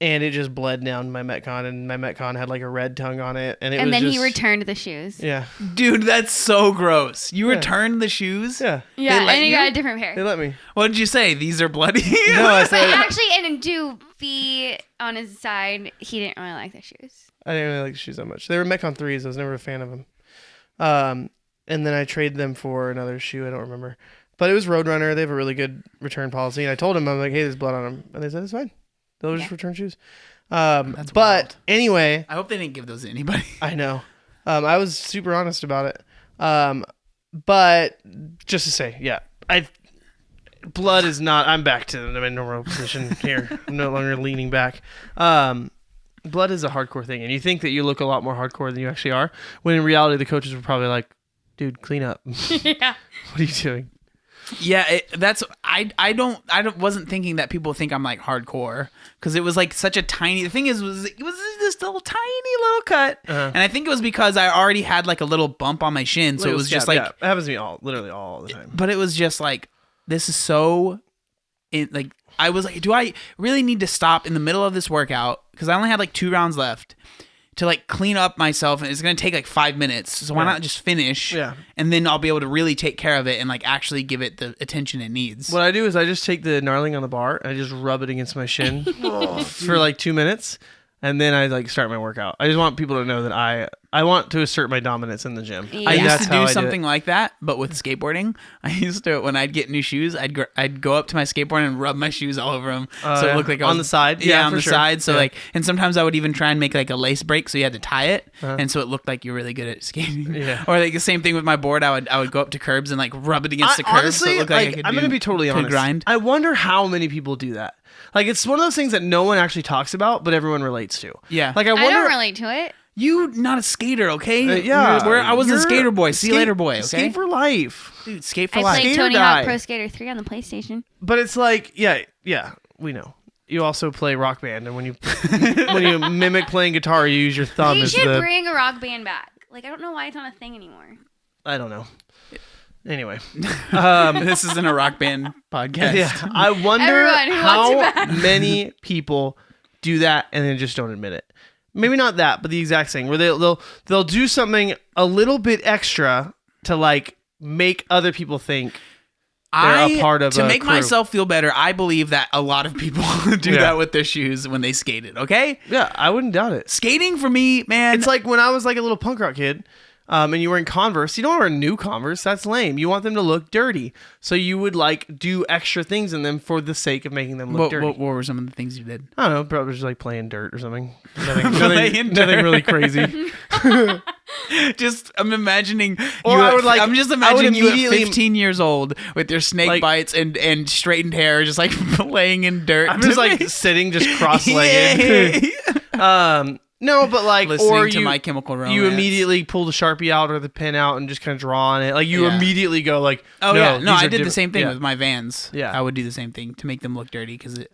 And it just bled down my Metcon, and my Metcon had like a red tongue on it, and he returned the shoes. Yeah, dude, that's so gross. You returned the shoes? Yeah, and you got a different pair. They let me. What did you say? These are bloody? No, I said actually, and Doofy on his side, he didn't really like the shoes. I didn't really like the shoes that much. They were Metcon 3s. I was never a fan of them. And then I traded them for another shoe. I don't remember, but it was Roadrunner. They have a really good return policy, and I told them, I'm like, hey, there's blood on them, and they said it's fine. They'll just return shoes. That's but wild. Anyway, I hope they didn't give those to anybody. I know. I was super honest about it. But just to say, yeah, blood is not. I'm back to my normal position here. I'm no longer leaning back. Blood is a hardcore thing, and you think that you look a lot more hardcore than you actually are. When in reality, the coaches were probably like, "Dude, clean up. Yeah. What are you doing?" Yeah, I wasn't thinking that people think I'm like hardcore because it was like such a tiny. The thing is, it was this little tiny little cut, and I think it was because I already had like a little bump on my shin, so it was just like it happens to me literally all the time. But it was just like this is so, like I was like, do I really need to stop in the middle of this workout because I only had like 2 rounds left to like clean up myself, and it's gonna take like 5 minutes. So why not just finish? Yeah. And then I'll be able to really take care of it and like actually give it the attention it needs. What I do is I just take the gnarling on the bar and I just rub it against my shin for like 2 minutes, and then I like start my workout. I just want people to know that I want to assert my dominance in the gym. Yeah. I used to do something like that, but with skateboarding. I used to, when I'd get new shoes, I'd go up to my skateboard and rub my shoes all over them, so it looked like I was, on the side. Yeah, on the side. So yeah. like, and sometimes I would even try and make like a lace break, so you had to tie it, and so it looked like you're really good at skating. Yeah. Or like the same thing with my board. I would go up to curbs and like rub it against the curbs, honestly, so it looked like I could I'm gonna be totally honest. Grind. I wonder how many people do that. Like it's one of those things that no one actually talks about, but everyone relates to. Yeah. Like I wonder. I don't relate to it. You not a skater, okay? Yeah. I was a skater boy. See you later, boy. Okay? Skate for life. Dude, skate for I life. played Skater Tony guy. Hawk Pro Skater 3 on the PlayStation. But it's like, yeah, we know. You also play Rock Band, and when you mimic playing guitar, you use your thumb You as should the. bring a rock band back. Like, I don't know why it's not a thing anymore. I don't know. Anyway, This isn't a rock band podcast. yeah, I wonder Everyone who how wants it back. many people do that and then just don't admit it. Maybe not that, but the exact thing where they'll do something a little bit extra to like make other people think they're a part of to a make crew. myself feel better. I believe that a lot of people do that with their shoes when they skated. Okay, Yeah, I wouldn't doubt it. skating for me, man. It's like when I was like a little punk rock kid. And you were in Converse. You don't wear new Converse. That's lame. You want them to look dirty. So you would like do extra things in them for the sake of making them look dirty. What were some of the things you did? I don't know. Probably just like playing dirt or something. Nothing really crazy. Just I'm imagining. I'm just I would imagining you at immediately- 15 years old with your snake Like- bites and straightened hair, just like laying in dirt. I'm just like sitting, just cross-legged. No, but like, Listening or to you, My Chemical Romance. you immediately pull the Sharpie out or the pen out and just kind of draw on it. Like you Yeah. immediately go like, Oh no, yeah, no, these I are did the diff- same thing yeah. with my Vans. Yeah. I would do the same thing to make them look dirty because it,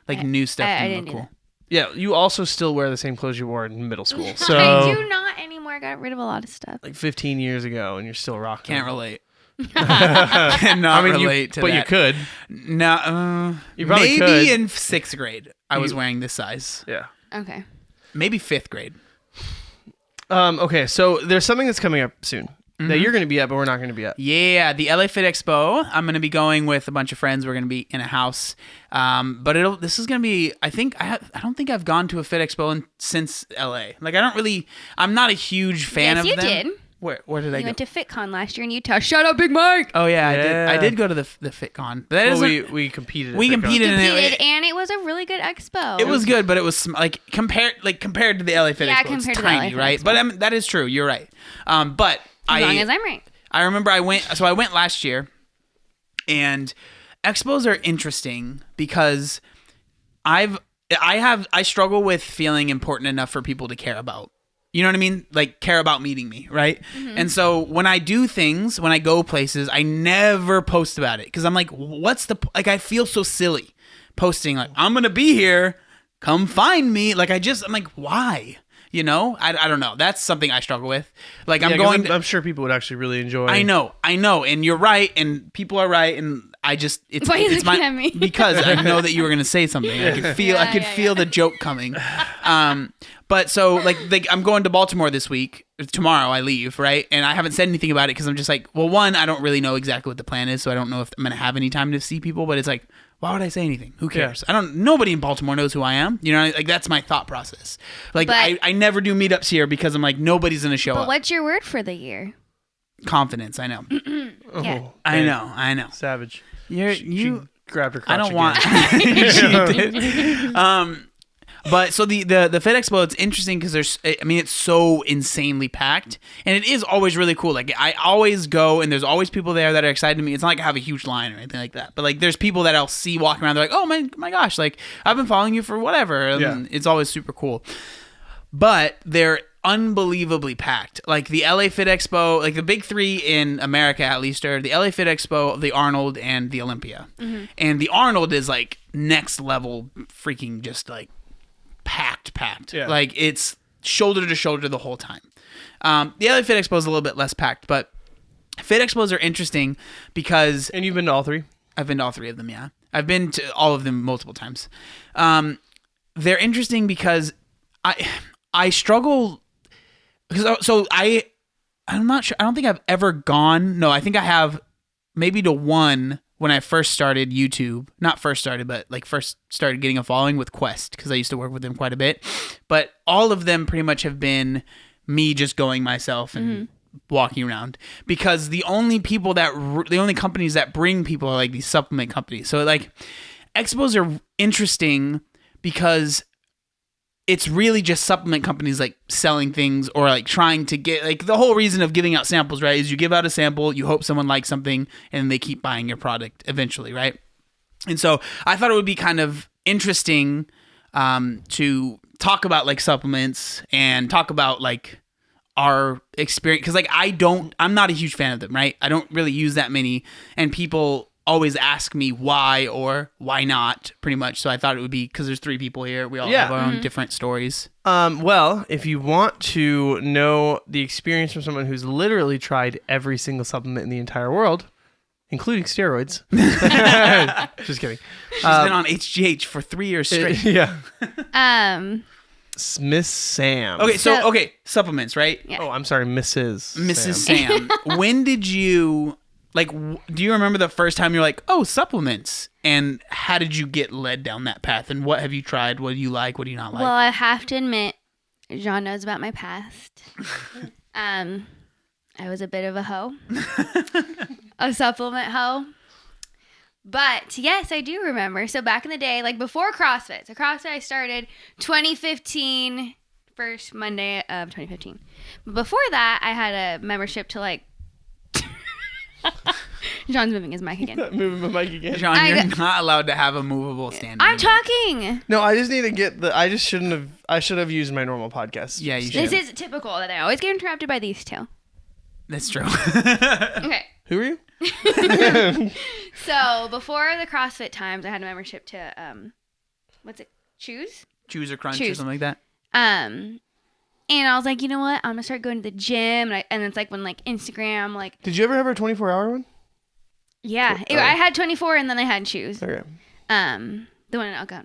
like new stuff, I didn't didn't look do cool. Yeah, you also still wear the same clothes you wore in middle school. So I do not anymore. I got rid of a lot of stuff. like 15 years ago, and you're still rocking. Can't relate. Cannot relate to but that. you could. No, You probably maybe could. in 6th grade I was wearing this size. Yeah. Okay. maybe 5th grade. Okay, so there's something that's coming up soon that you're going to be at, but we're not going to be at. Yeah, the LA Fit Expo. I'm going to be going with a bunch of friends. We're going to be in a house. But this is going to be, I don't think I've gone to a Fit Expo since LA. Like, I'm not a huge fan of them. Yes, you did. Where did I go? You went to FitCon last year in Utah. Shut up, Big Mike. Oh yeah, I did go to the FitCon. But we competed. We competed in it, and it was a really good expo. It was good, but it was like compared to the LA Fit Expo, it's tiny, right? But that is true. You're right. But as long as I'm right. I remember I went last year, and expos are interesting because I struggle with feeling important enough for people to care about. You know what I mean? Like, care about meeting me, right? Mm-hmm. And so when I do things, when I go places, I never post about it because I'm like, I feel so silly posting like, I'm going to be here, come find me. Like, I'm like, why? You know? I don't know. That's something I struggle with. Like, I'm sure people would actually really enjoy. I know. And you're right. And people are right. And why are you looking at me? Because I know that you were going to say something. I could feel the joke coming. But so like I'm going to Baltimore tomorrow I leave, right? And I haven't said anything about it because I'm just like, well, one, I don't really know exactly what the plan is, so I don't know if I'm going to have any time to see people, but it's like, why would I say anything? Who cares? Yeah. Nobody in Baltimore knows who I am. You know, like that's my thought process. Like I never do meetups here because I'm like, nobody's going to show up. But what's your word for the year? Confidence, I know. Yeah. I know. Savage. You grabbed her crotch. I don't want. She did. But so the Fit Expo, it's interesting because it's so insanely packed, and it is always really cool. Like I always go, and there's always people there that are excited to meet. It's not like I have a huge line or anything like that, but like there's people that I'll see walking around. They're like, oh my gosh, like I've been following you for whatever. And it's always super cool. But they're unbelievably packed. Like the LA Fit Expo, like the big 3 in America at least are the LA Fit Expo, the Arnold, and the Olympia. Mm-hmm. And the Arnold is like next level, freaking just like packed. Yeah. Like it's shoulder to shoulder the whole time. The LA Fit Expo is a little bit less packed, but Fit Expos are interesting because... And you've been to all 3? I've been to all 3 of them, yeah. I've been to all of them multiple times. They're interesting because I struggle... So I'm not sure. I don't think I've ever gone... No, I think I have maybe to one... when I first started YouTube, not first started, but like first started getting a following with Quest, because I used to work with them quite a bit. But all of them pretty much have been me just going myself and walking around, because the only companies that bring people are like these supplement companies. So like expos are interesting because it's really just supplement companies like selling things or like trying to get, like the whole reason of giving out samples, right, is you give out a sample, you hope someone likes something, and they keep buying your product eventually, right? And so I thought it would be kind of interesting to talk about like supplements and talk about like our experience, because like I'm not a huge fan of them, right? I don't really use that many, and people always ask me why or why not, pretty much. So I thought it would be, because there's 3 people here, we all have our own different stories. Well, if you want to know the experience from someone who's literally tried every single supplement in the entire world, including steroids. Just kidding. She's been on HGH for 3 years straight. Yeah. Miss Sam. Okay, supplements, right? Yeah. Oh, I'm sorry, Mrs. Sam. When did you... Like, do you remember the first time you're like, oh, supplements? And how did you get led down that path? And what have you tried? What do you like? What do you not like? Well, I have to admit, Jean knows about my past. I was a bit of a hoe. A supplement hoe. But, yes, I do remember. So, back in the day, like before CrossFit. So, CrossFit I started 2015, first Monday of 2015. But before that, I had a membership to like... John's moving his mic again. Moving my mic again. John, you're not allowed to have a movable stand. I'm talking. No, I just need to get I should have used my normal podcast. Yeah, you should. This is typical that I always get interrupted by these 2. That's true. Okay. Who are you? So before the CrossFit times, I had a membership to what's it? Choose or Crunch or something like that. And I was like, you know what? I'm gonna start going to the gym, and it's like when like Instagram, like. Did you ever have a 24-hour one? Yeah, I had 24, and then I had Choose. Okay. The one in Alcon.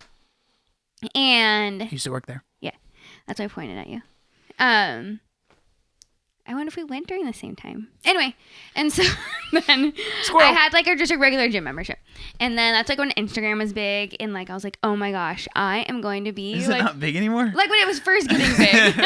And. You used to work there. Yeah. That's why I pointed at you. I wonder if we went during the same time. Anyway, and so then Squirrel. I had like just a regular gym membership. And then that's like when Instagram was big. And like I was like, oh my gosh, I am going to be Is like, it not big anymore? like when it was first getting big.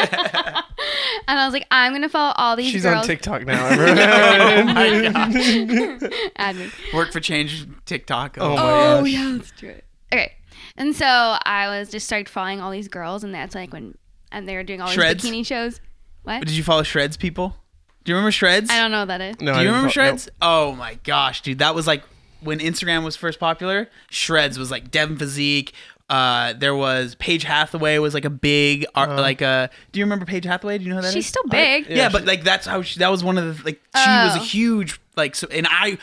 And I was like, I'm going to follow all these She's girls. on TikTok now. Oh my gosh. Add me. Work for Change TikTok. Oh my Oh, gosh. yeah, let's do it. Okay. And so I was just started following all these girls. And that's like when they were doing all Shreds? these bikini shows. What? Did you follow Shreds people? Do you remember Shreds? I don't know what that is. No, Do I you didn't remember fo- Shreds? nope. Oh my gosh, dude. That was like when Instagram was first popular. Shreds was like Devin Physique. There was Paige Hathaway was like a big do you remember Paige Hathaway? Do you know who that is? She's still big. Yeah, but like that's how that was one of the like she was a huge like so and I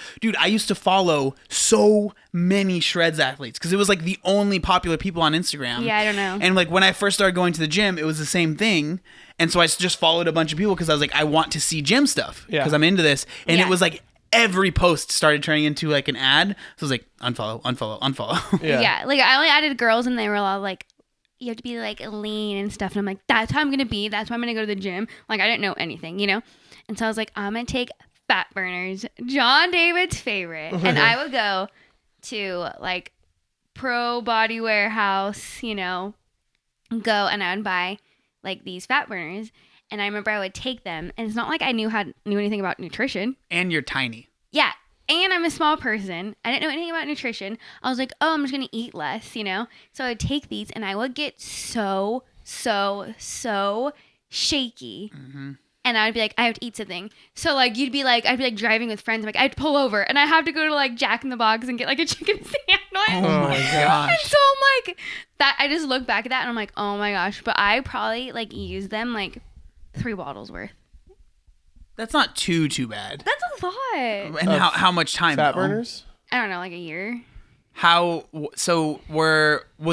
used to follow so many Shreds athletes because it was like the only popular people on Instagram. Yeah, I don't know. And like when I first started going to the gym, it was the same thing. And so I just followed a bunch of people because I was like, I want to see gym stuff because I'm into this. And Yeah. it was like every post started turning into like an ad. So I was like, unfollow, unfollow, unfollow. Yeah. Like I only added girls and they were all like, you have to be like lean and stuff. And I'm like, that's how I'm going to be. That's why I'm going to go to the gym. Like I didn't know anything, you know? And so I was like, I'm going to take fat burners, John David's favorite. And I would go to like Pro Body Warehouse, you know, go and I would buy like these fat burners. And I remember I would take them. And it's not like I knew anything about nutrition. And you're tiny. Yeah. And I'm a small person. I didn't know anything about nutrition. I was like, oh, I'm just going to eat less, you know? So I would take these and I would get so shaky. Mm-hmm. And I would be like, I have to eat something. So like, I'd be like driving with friends. I'm like, I'd pull over and I have to go to like Jack in the Box and get like a chicken sandwich. Oh my And gosh. so I'm like, that I just look back at that and I'm like, oh my gosh. But I probably like used them like 3 bottles worth. That's not too bad. That's a lot. And how much time? Fat though? burners? I don't know, like a year. Was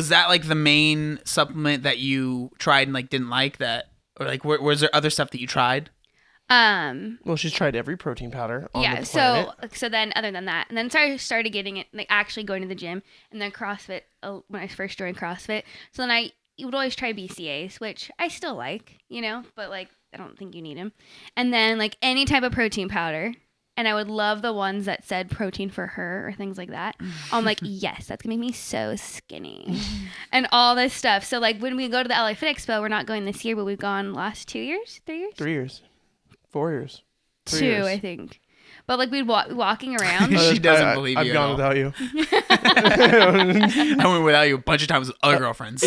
that like the main supplement that you tried and like didn't like that, or like was there other stuff that you tried? Well, she's tried every protein powder on the planet. So then other than that, and then I started getting it, like actually going to the gym, and then CrossFit when I first joined CrossFit. So then you would always try BCAAs, which I still like, you know, but like I don't think you need them. And then like any type of protein powder. And I would love the ones that said protein for her or things like that. I'm like, yes, that's gonna make me so skinny. And all this stuff. So like when we go to the LA Fit Expo, we're not going this year, but we've gone last 2 years, 3 years? 3 years. 4 years. 3 2, years. I think. But like we'd walking around. She doesn't believe I've you gone at all. without you. I went without you a bunch of times with other girlfriends.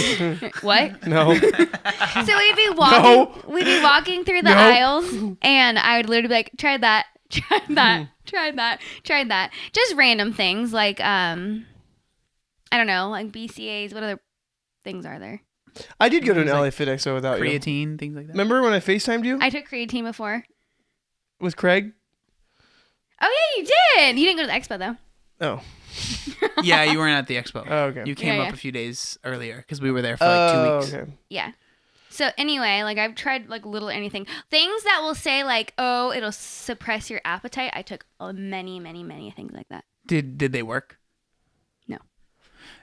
What? No. So we'd be walking we'd be walking through the aisles and I would literally be like, try that, try that, try that, try that. Just random things like I don't know, like BCAAs, what other things are there? I did go to an LA Fit Expo without you. Creatine, things like that. Remember when I FaceTimed you I took creatine before. with Craig? Oh yeah, you did. You didn't go to the expo though. Oh. Yeah, you weren't at the expo. Oh, okay. You came Yeah. up a few days earlier because we were there for like 2 weeks. Okay. Yeah. So anyway, like I've tried like little anything. Things that will say like, oh, it'll suppress your appetite. I took many things like that. Did they work? No.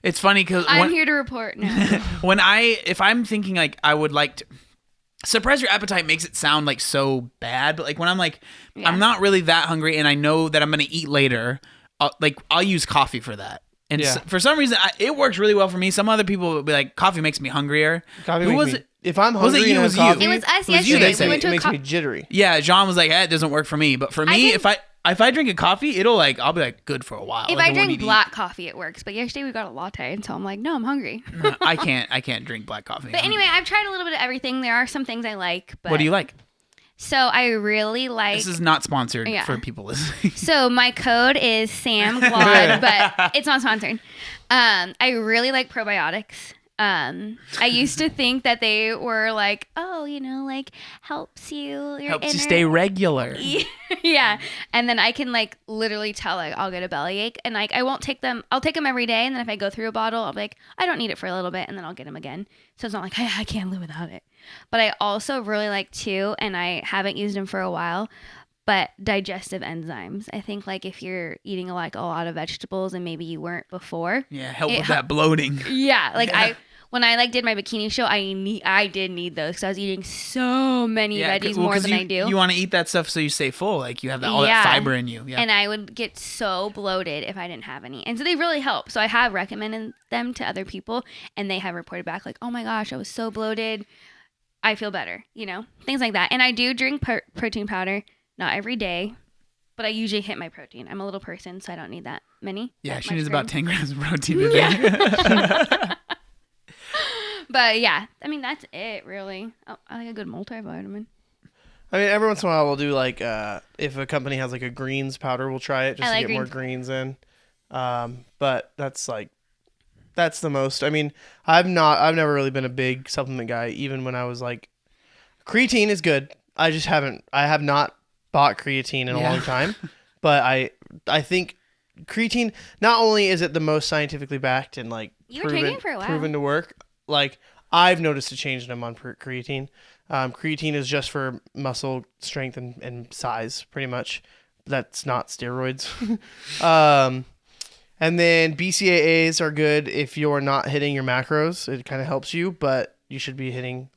It's funny because I'm here to report now. if I'm thinking like I would like to suppress your appetite makes it sound like so bad, but like when I'm like Yeah. I'm not really that hungry and I know that I'm gonna eat later, I'll use coffee for that. And Yeah. for some reason it works really well for me. Some other people would be like, coffee makes me hungrier. Coffee Who makes was me- it? If I'm Was it hungry you? and It was have you. coffee, It was us It was you yesterday. that said We it. went it to a makes me jittery. Yeah, John was like, it doesn't work for me. But for me, think- if I drink a coffee, I'll be like good for a while. If Like, I won't drink need to black coffee, it works. But yesterday we got a latte, and so I'm like, no, I'm hungry. eat. No, I can't drink black coffee. But anyway, I've tried a little bit of everything. There are some things I like. But What do you like? So I really like. This is not sponsored Yeah. for people listening. So my code is Sam Glaude, but it's not sponsored. I really like probiotics. I used to think that they were like, oh, you know, like helps you. Helps you stay regular. Yeah. And then I can like literally tell like I'll get a bellyache and like I won't take them. I'll take them every day. And then if I go through a bottle, I'll be like, I don't need it for a little bit. And then I'll get them again. So it's not like I can't live without it. But I also really like too, and I haven't used them for a while, but digestive enzymes. I think like if you're eating like a lot of vegetables and maybe you weren't before. Yeah, help It with that bloating. Yeah. Like when I did my bikini show, I did need those because I was eating so many veggies more than I do. You want to eat that stuff so you stay full, like you have all that fiber in you. Yeah. And I would get so bloated if I didn't have any, and so they really help. So I have recommended them to other people, and they have reported back like, "Oh my gosh, I was so bloated. I feel better," things like that. And I do drink protein powder, not every day, but I usually hit my protein. I'm a little person, so I don't need that many. Yeah, she needs about 10 grams of protein a day. But yeah, I mean, that's it really. Oh, I like a good multivitamin. I mean, every once in a while we'll do if a company has a greens powder, we'll try it just to get more greens in. But that's the most. I mean, I've never really been a big supplement guy, even when I was creatine is good. I have not bought creatine in a long time, but I think creatine, not only is it the most scientifically backed and you were taking it for a while, proven to work, I've noticed a change when I'm on creatine. Creatine is just for muscle strength and size, pretty much. That's not steroids. And then BCAAs are good if you're not hitting your macros. It kind of helps you, but you should be hitting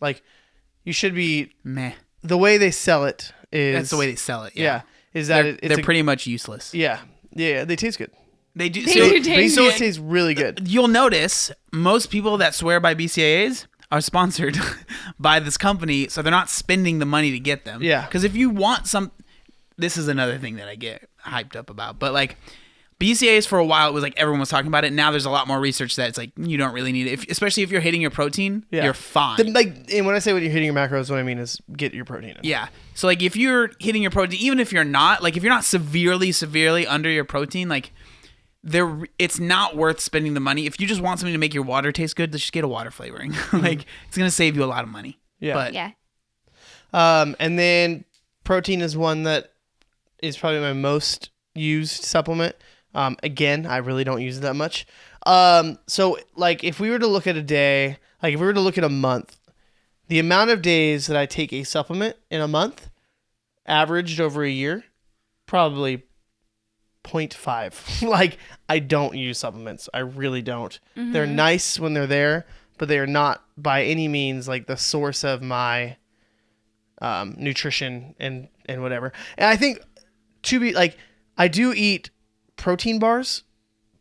meh. The way they sell it is... That's the way they sell it, yeah. Is that they're pretty much useless. Yeah. Yeah, they taste good. They do. BCAAs taste really good. You'll notice most people that swear by BCAAs are sponsored by this company, so they're not spending the money to get them. Yeah. Because if you want this is another thing that I get hyped up about, but BCAAs for a while, it was everyone was talking about it. Now there's a lot more research that it's you don't really need it. Especially if you're hitting your protein, you're fine. And when I say when you're hitting your macros, what I mean is get your protein in. Yeah. So if you're hitting your protein, even if you're not, if you're not severely under your protein, it's not worth spending the money. If you just want something to make your water taste good, just get a water flavoring. It's going to save you a lot of money. Yeah. But, yeah. And then protein is one that is probably my most used supplement. Again, I really don't use it that much. So if we were to look at a day, if we were to look at a month, the amount of days that I take a supplement in a month, averaged over a year, probably 0.5. I don't use supplements. I really don't. Mm-hmm. They're nice when they're there, but they are not by any means the source of my nutrition and whatever. And I think I do eat protein bars,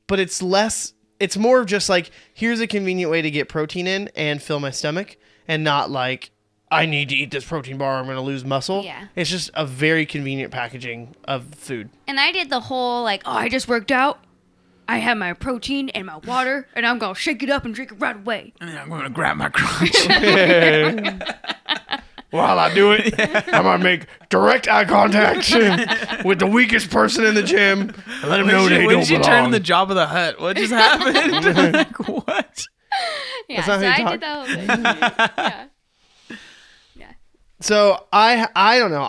but it's more of just here's a convenient way to get protein in and fill my stomach, and not I need to eat this protein bar, I'm going to lose muscle. Yeah. It's just a very convenient packaging of food. And I did the whole I just worked out, I have my protein and my water, and I'm going to shake it up and drink it right away. And then I'm going to grab my crunch. While I do it, I'm going to make direct eye contact with the weakest person in the gym and let them know they don't belong. When did you turn the Job of the Hut? What just happened? What? Yeah, so I did the whole thing. Yeah. Yeah. So I don't know.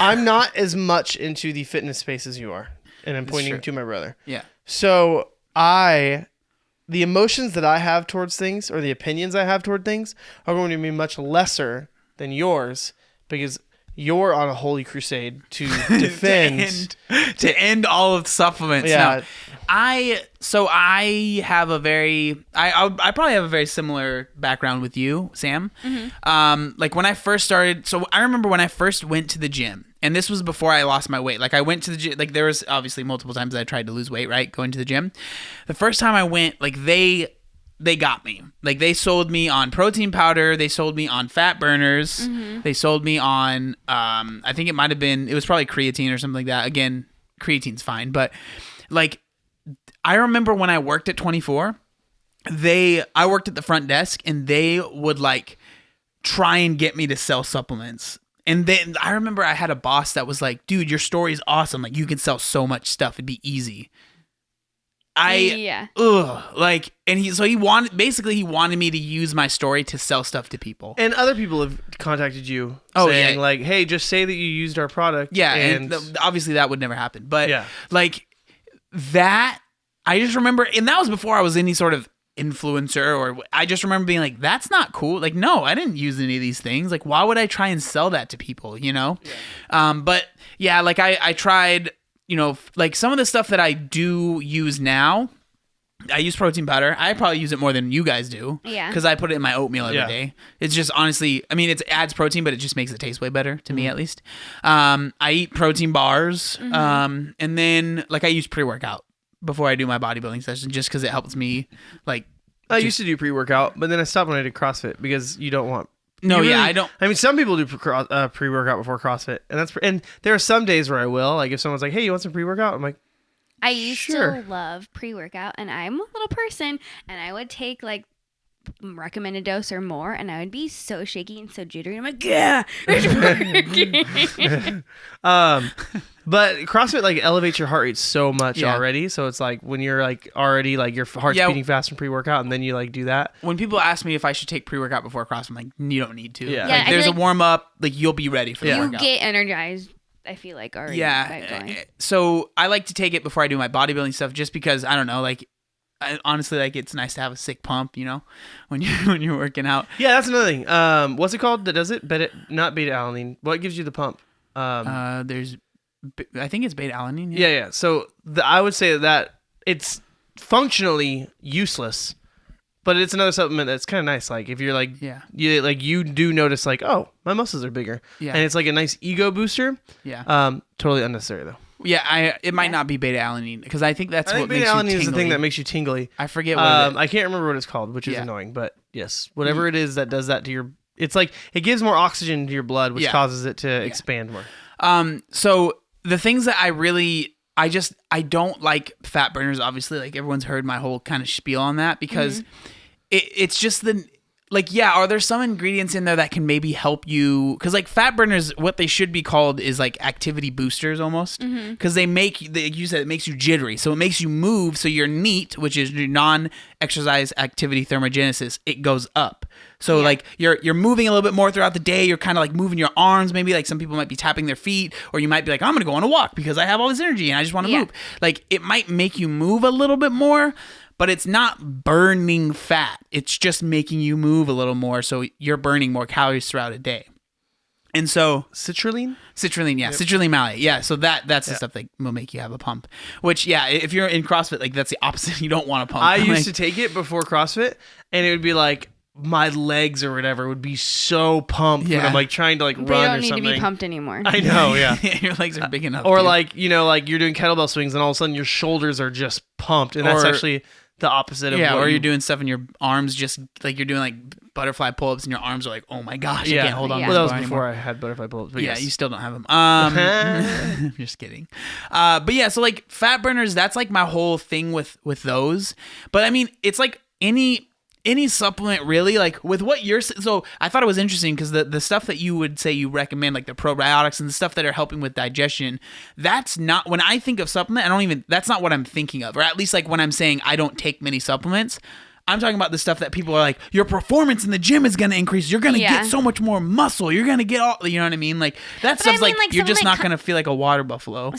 I'm not as much into the fitness space as you are. And I'm pointing to my brother. Yeah. So the emotions that I have towards things, or the opinions I have toward things, are going to be much lesser than yours, because you're on a holy crusade to defend to end all of the supplements. Yeah. Now, I have I probably have a very similar background with you, Sam. Mm-hmm. When I first started, so I remember when I first went to the gym, and this was before I lost my weight. I went to the gym, there was obviously multiple times that I tried to lose weight, right? Going to the gym. The first time I went, they got me. They sold me on protein powder. They sold me on fat burners. Mm-hmm. They sold me on, I think it was probably creatine or something like that. Again, creatine's fine. But I remember when I worked at 24, I worked at the front desk, and they would try and get me to sell supplements. And then I remember I had a boss that was like, dude, your story's awesome. You can sell so much stuff. It'd be easy. And he wanted me to use my story to sell stuff to people. And other people have contacted you saying hey, just say that you used our product. Yeah. And obviously that would never happen. But that, I just remember, and that was before I was any sort of influencer, or I just remember being that's not cool. No, I didn't use any of these things. Why would I try and sell that to people, Yeah. But yeah, I tried, some of the stuff that I do use now, I use protein powder. I probably use it more than you guys do. Yeah. Because I put it in my oatmeal every day. It's just honestly, I mean, it adds protein, but it just makes it taste way better to me at least. I eat protein bars. And then like I use pre-workout before I do my bodybuilding session just because it helps me like. I used to do pre-workout, but then I stopped when I did CrossFit because you don't want. No, yeah, I don't. I mean, some people do pre-workout before CrossFit, and there are some days where I will. Like if someone's like, "Hey, you want some pre-workout?" I'm like, I used sure. to love pre-workout, and I'm a little person, and I would take like recommended dose or more, and I would be so shaky and so jittery. I'm like, yeah, it's working. But CrossFit like elevates your heart rate so much already. So it's like when you're like already like your heart's beating fast from pre-workout, and then you like do that. When people ask me if I should take pre-workout before CrossFit, I'm like, you don't need to. Yeah. Like, there's a warm up. Like you'll be ready for the you workout. get energized. I feel like already. Yeah. So I like to take it before I do my bodybuilding stuff, just because I don't know, like. Honestly, like it's nice to have a sick pump, you know, when you're working out. Yeah, that's another thing. What's it called that does it? Not beta alanine. What gives you the pump? I think it's beta alanine. Yeah. So I would say that it's functionally useless, but it's another supplement that's kind of nice. Like if you're like, you do notice like, oh, my muscles are bigger. Yeah. And it's like a nice ego booster. Yeah. Totally unnecessary though. Yeah, it might not be beta alanine because I think that's what makes you tingly. Beta alanine is the thing that makes you tingly. I forget what I can't remember what it's called, which is annoying. But yes, whatever it is that does that to your, it's like it gives more oxygen to your blood, which causes it to expand more. So the things that I don't like fat burners. Obviously, like everyone's heard my whole kind of spiel on that because it's just are there some ingredients in there that can maybe help you? Because like fat burners, what they should be called is like activity boosters almost. Because like you said, it makes you jittery. So it makes you move. So your NEAT, which is your non-exercise activity thermogenesis, it goes up. So like you're moving a little bit more throughout the day. You're kind of like moving your arms. Maybe like some people might be tapping their feet, or you might be like, I'm going to go on a walk because I have all this energy and I just want to move. Like it might make you move a little bit more. But it's not burning fat. It's just making you move a little more, so you're burning more calories throughout a day. And so citrulline, citrulline malate, So that's the stuff that will make you have a pump. Which if you're in CrossFit, like that's the opposite. You don't want a pump. I used to take it before CrossFit, and it would be like my legs or whatever would be so pumped when I'm like trying to like run or something. They don't need to be pumped anymore. I know, your legs are big enough. Or like like you're doing kettlebell swings, and all of a sudden your shoulders are just pumped, and that's actually the opposite of or you're doing stuff and your arms just like you're doing like butterfly pull-ups and your arms are like, oh my gosh, I can't hold on. Well, that was before I had butterfly pull-ups. But you still don't have them. I'm just kidding. But so like fat burners, that's like my whole thing with those. But I mean, it's like any supplement really, like with what you're, so I thought it was interesting because the stuff that you would say you recommend, like the probiotics and the stuff that are helping with digestion, that's not, when I think of supplement, that's not what I'm thinking of, or at least like when I'm saying I don't take many supplements, I'm talking about the stuff that people are like, your performance in the gym is going to increase, you're going to get so much more muscle, you're going to get all, you know what I mean? Like that stuff's like you're just not going to feel like a water buffalo.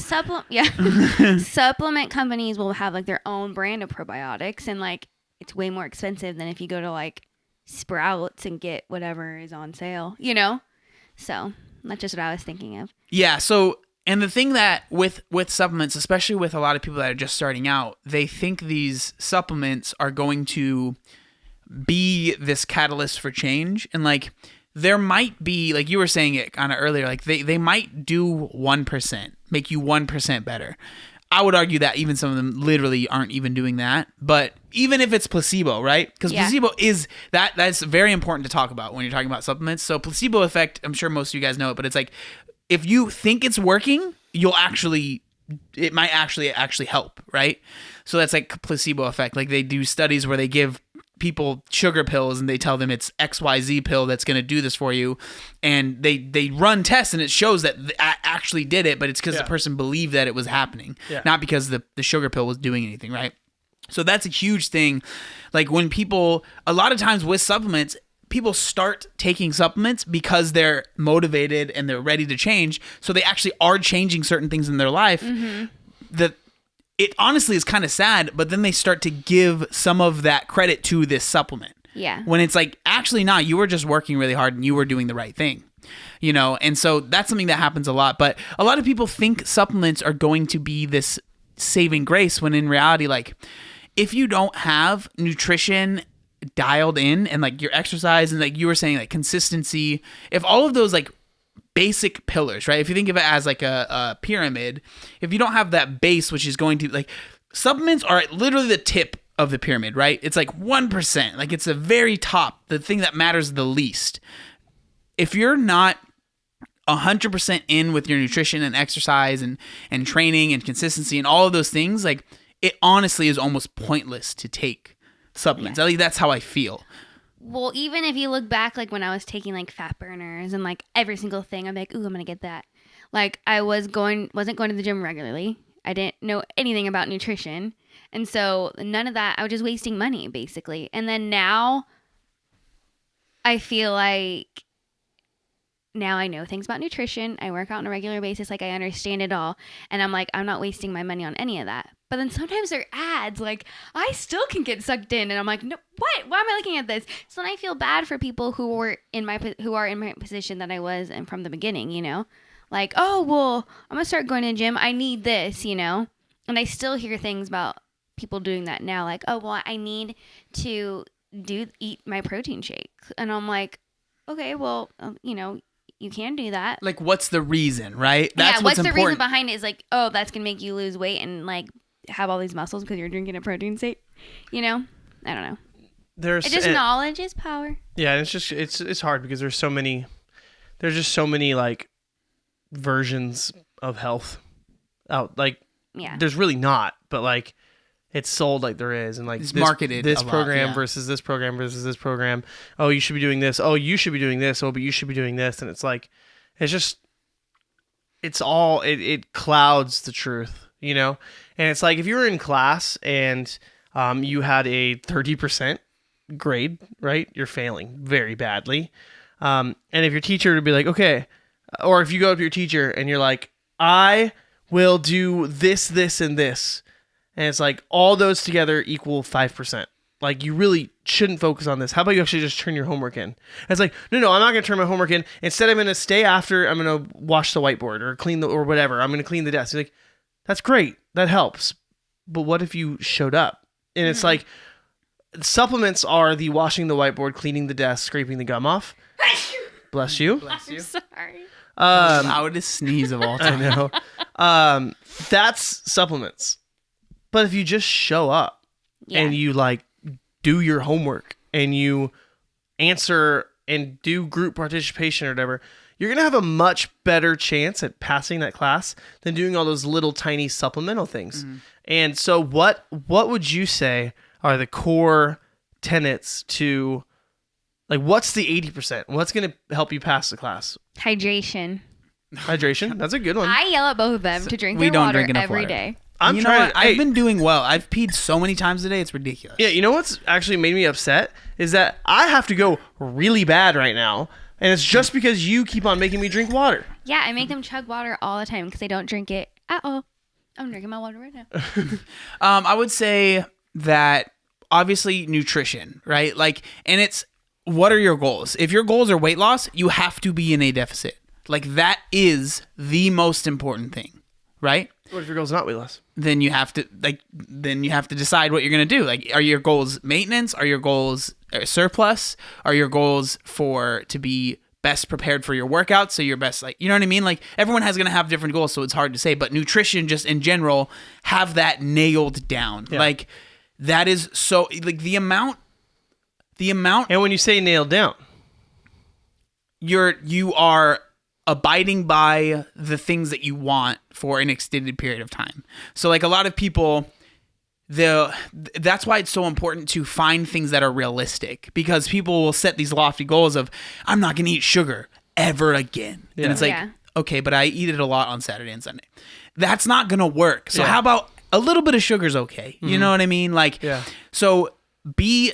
Supplement companies will have like their own brand of probiotics, and like it's way more expensive than if you go to like Sprouts and get whatever is on sale, you know? So that's just what I was thinking of. Yeah. So, and the thing that with supplements, especially with a lot of people that are just starting out, they think these supplements are going to be this catalyst for change. And like, there might be, like you were saying it kind of earlier, like they might do 1%, make you 1% better. I would argue that even some of them literally aren't even doing that. But even if it's placebo, right? Because placebo is, that's very important to talk about when you're talking about supplements. So placebo effect, I'm sure most of you guys know it, but it's like, if you think it's working, it might actually help, right? So that's like placebo effect. Like they do studies where they give people sugar pills and they tell them it's XYZ pill that's going to do this for you, and they run tests and it shows that actually did it, but it's because the person believed that it was happening, not because the sugar pill was doing anything, right? So that's a huge thing. Like when people, a lot of times with supplements, people start taking supplements because they're motivated and they're ready to change, so they actually are changing certain things in their life. That it honestly is kind of sad, but then they start to give some of that credit to this supplement. Yeah. When it's like, actually not, you were just working really hard and you were doing the right thing, you know? And so that's something that happens a lot. But a lot of people think supplements are going to be this saving grace, when in reality, like, if you don't have nutrition dialed in and like your exercise and like you were saying, like consistency, if all of those like basic pillars, right? If you think of it as like a pyramid, if you don't have that base, which is going to like supplements are literally the tip of the pyramid, right? It's like 1%, like it's the very top, the thing that matters the least. If you're not 100% in with your nutrition and exercise and training and consistency and all of those things, like it honestly is almost pointless to take supplements. At least that's how I feel. Well, even if you look back, like when I was taking like fat burners and like every single thing, I'm like, ooh, I'm gonna get that. Like I wasn't going to the gym regularly. I didn't know anything about nutrition, and so none of that. I was just wasting money basically. And then now, I feel like now I know things about nutrition. I work out on a regular basis. Like I understand it all. And I'm like, I'm not wasting my money on any of that. But then sometimes there are ads like I still can get sucked in. And I'm like, no, what? Why am I looking at this? So then I feel bad for people who are in my position that I was in from the beginning, you know, like, oh, well, I'm going to start going to the gym. I need this, you know, and I still hear things about people doing that now. Like, oh, well, I need to eat my protein shake. And I'm like, okay, well, you know, you can do that. Like, what's the reason, right? That's what's the reason behind it is like, oh, that's going to make you lose weight and like have all these muscles because you're drinking a protein shake. You know? I don't know. Knowledge is power. Yeah, and it's hard because there's just so many like versions of health out. Like, there's really not, but like it's sold like there is, and like it's marketed this program versus this program versus this program. Oh, you should be doing this. Oh, you should be doing this. Oh, but you should be doing this. And it's like, it clouds the truth, you know? And it's like, if you were in class and you had a 30% grade, right? You're failing very badly. And if your teacher would be like, okay, or if you go up to your teacher and you're like, I will do this, this, and this. And it's like all those together equal 5%. Like you really shouldn't focus on this. How about you actually just turn your homework in? And it's like, no, I'm not going to turn my homework in. Instead, I'm going to stay after. I'm going to wash the whiteboard or clean or whatever. I'm going to clean the desk. You're like, that's great. That helps. But what if you showed up? And it's like supplements are the washing the whiteboard, cleaning the desk, scraping the gum off. Bless you. Bless you. I'm sorry. Loudest sneeze of all time. I know. That's supplements. But if you just show up and you like do your homework and you answer and do group participation or whatever, you're going to have a much better chance at passing that class than doing all those little tiny supplemental things. Mm-hmm. And so what would you say are the core tenets to, like, what's the 80%? What's going to help you pass the class? Hydration. That's a good one. I yell at both of them to drink their water every day. I've been doing well. I've peed so many times a day, it's ridiculous. Yeah, you know what's actually made me upset is that I have to go really bad right now, and it's just because you keep on making me drink water. Yeah, I make them chug water all the time because they don't drink it at all. I'm drinking my water right now. I would say that obviously nutrition, right? Like, and it's what are your goals? If your goals are weight loss, you have to be in a deficit. Like that is the most important thing, right? What if your goal's not weight loss? Then you have to decide what you're going to do. Like, are your goals maintenance? Are your goals surplus? Are your goals to be best prepared for your workout? So you're best, like, you know what I mean? Like everyone going to have different goals. So it's hard to say, but nutrition just in general, have that nailed down. Yeah. Like that is so like the amount. And when you say nailed down, you are abiding by the things that you want for an extended period of time. So like a lot of people, that's why it's so important to find things that are realistic, because people will set these lofty goals of, I'm not going to eat sugar ever again. Yeah. And it's like, okay, but I eat it a lot on Saturday and Sunday. That's not going to work. So how about a little bit of sugar's okay? Mm-hmm. You know what I mean? Like, so be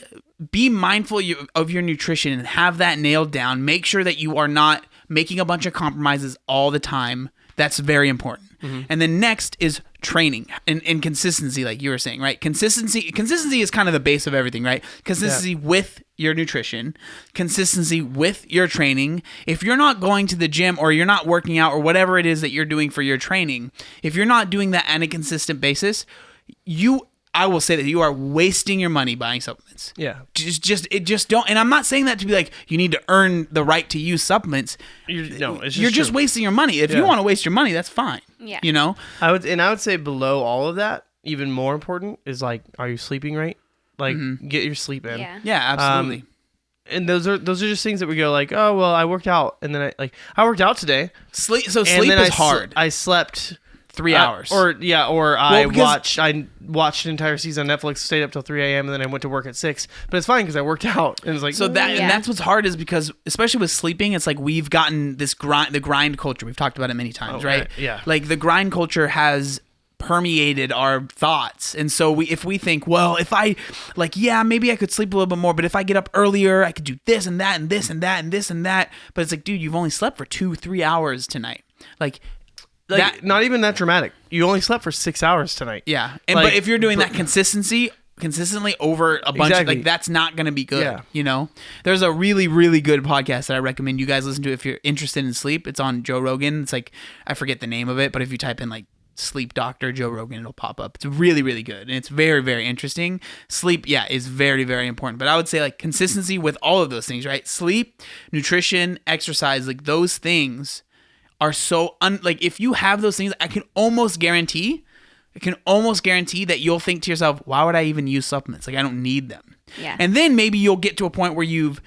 mindful of your nutrition and have that nailed down. Make sure that you are not making a bunch of compromises all the time. That's very important. Mm-hmm. And then next is training and consistency, like you were saying, right? Consistency is kind of the base of everything, right? Consistency with your nutrition, consistency with your training. If you're not going to the gym or you're not working out or whatever it is that you're doing for your training, if you're not doing that on a consistent basis, you I will say that you are wasting your money buying supplements. Yeah. Just don't. And I'm not saying that to be like, you need to earn the right to use supplements. You're just wasting your money. If you want to waste your money, that's fine. Yeah. You know? I would say below all of that, even more important is like, are you sleeping right? Like, get your sleep in. Yeah, absolutely. And those are just things that we go like, oh well, I worked out, and then I worked out today. Sleep is hard. I slept 3 hours. I watched an entire season on Netflix, stayed up till 3 a.m. and then I went to work at 6. But it's fine because I worked out, and it's like and that's what's hard is because especially with sleeping, it's like we've gotten this the grind culture. We've talked about it many times, right? Yeah. Like the grind culture has permeated our thoughts, and so if we think, well, if I maybe I could sleep a little bit more, but if I get up earlier, I could do this and that and this and that and this and that. But it's like, dude, you've only slept for 2-3 hours tonight. Like that, not even that dramatic. You only slept for 6 hours tonight. Yeah, but if you're doing that consistently over a bunch of, like, that's not going to be good. Yeah. You know, there's a really, really good podcast that I recommend you guys listen to if you're interested in sleep. It's on Joe Rogan. It's like, I forget the name of it, but if you type in like sleep doctor Joe Rogan, it'll pop up. It's really, really good, and it's very, very interesting. Sleep, is very, very important. But I would say like consistency with all of those things, right? Sleep, nutrition, exercise, like those things are so like if you have those things, I can almost guarantee that you'll think to yourself, why would I even use supplements? Like, I don't need them. Yeah. And then maybe you'll get to a point where you've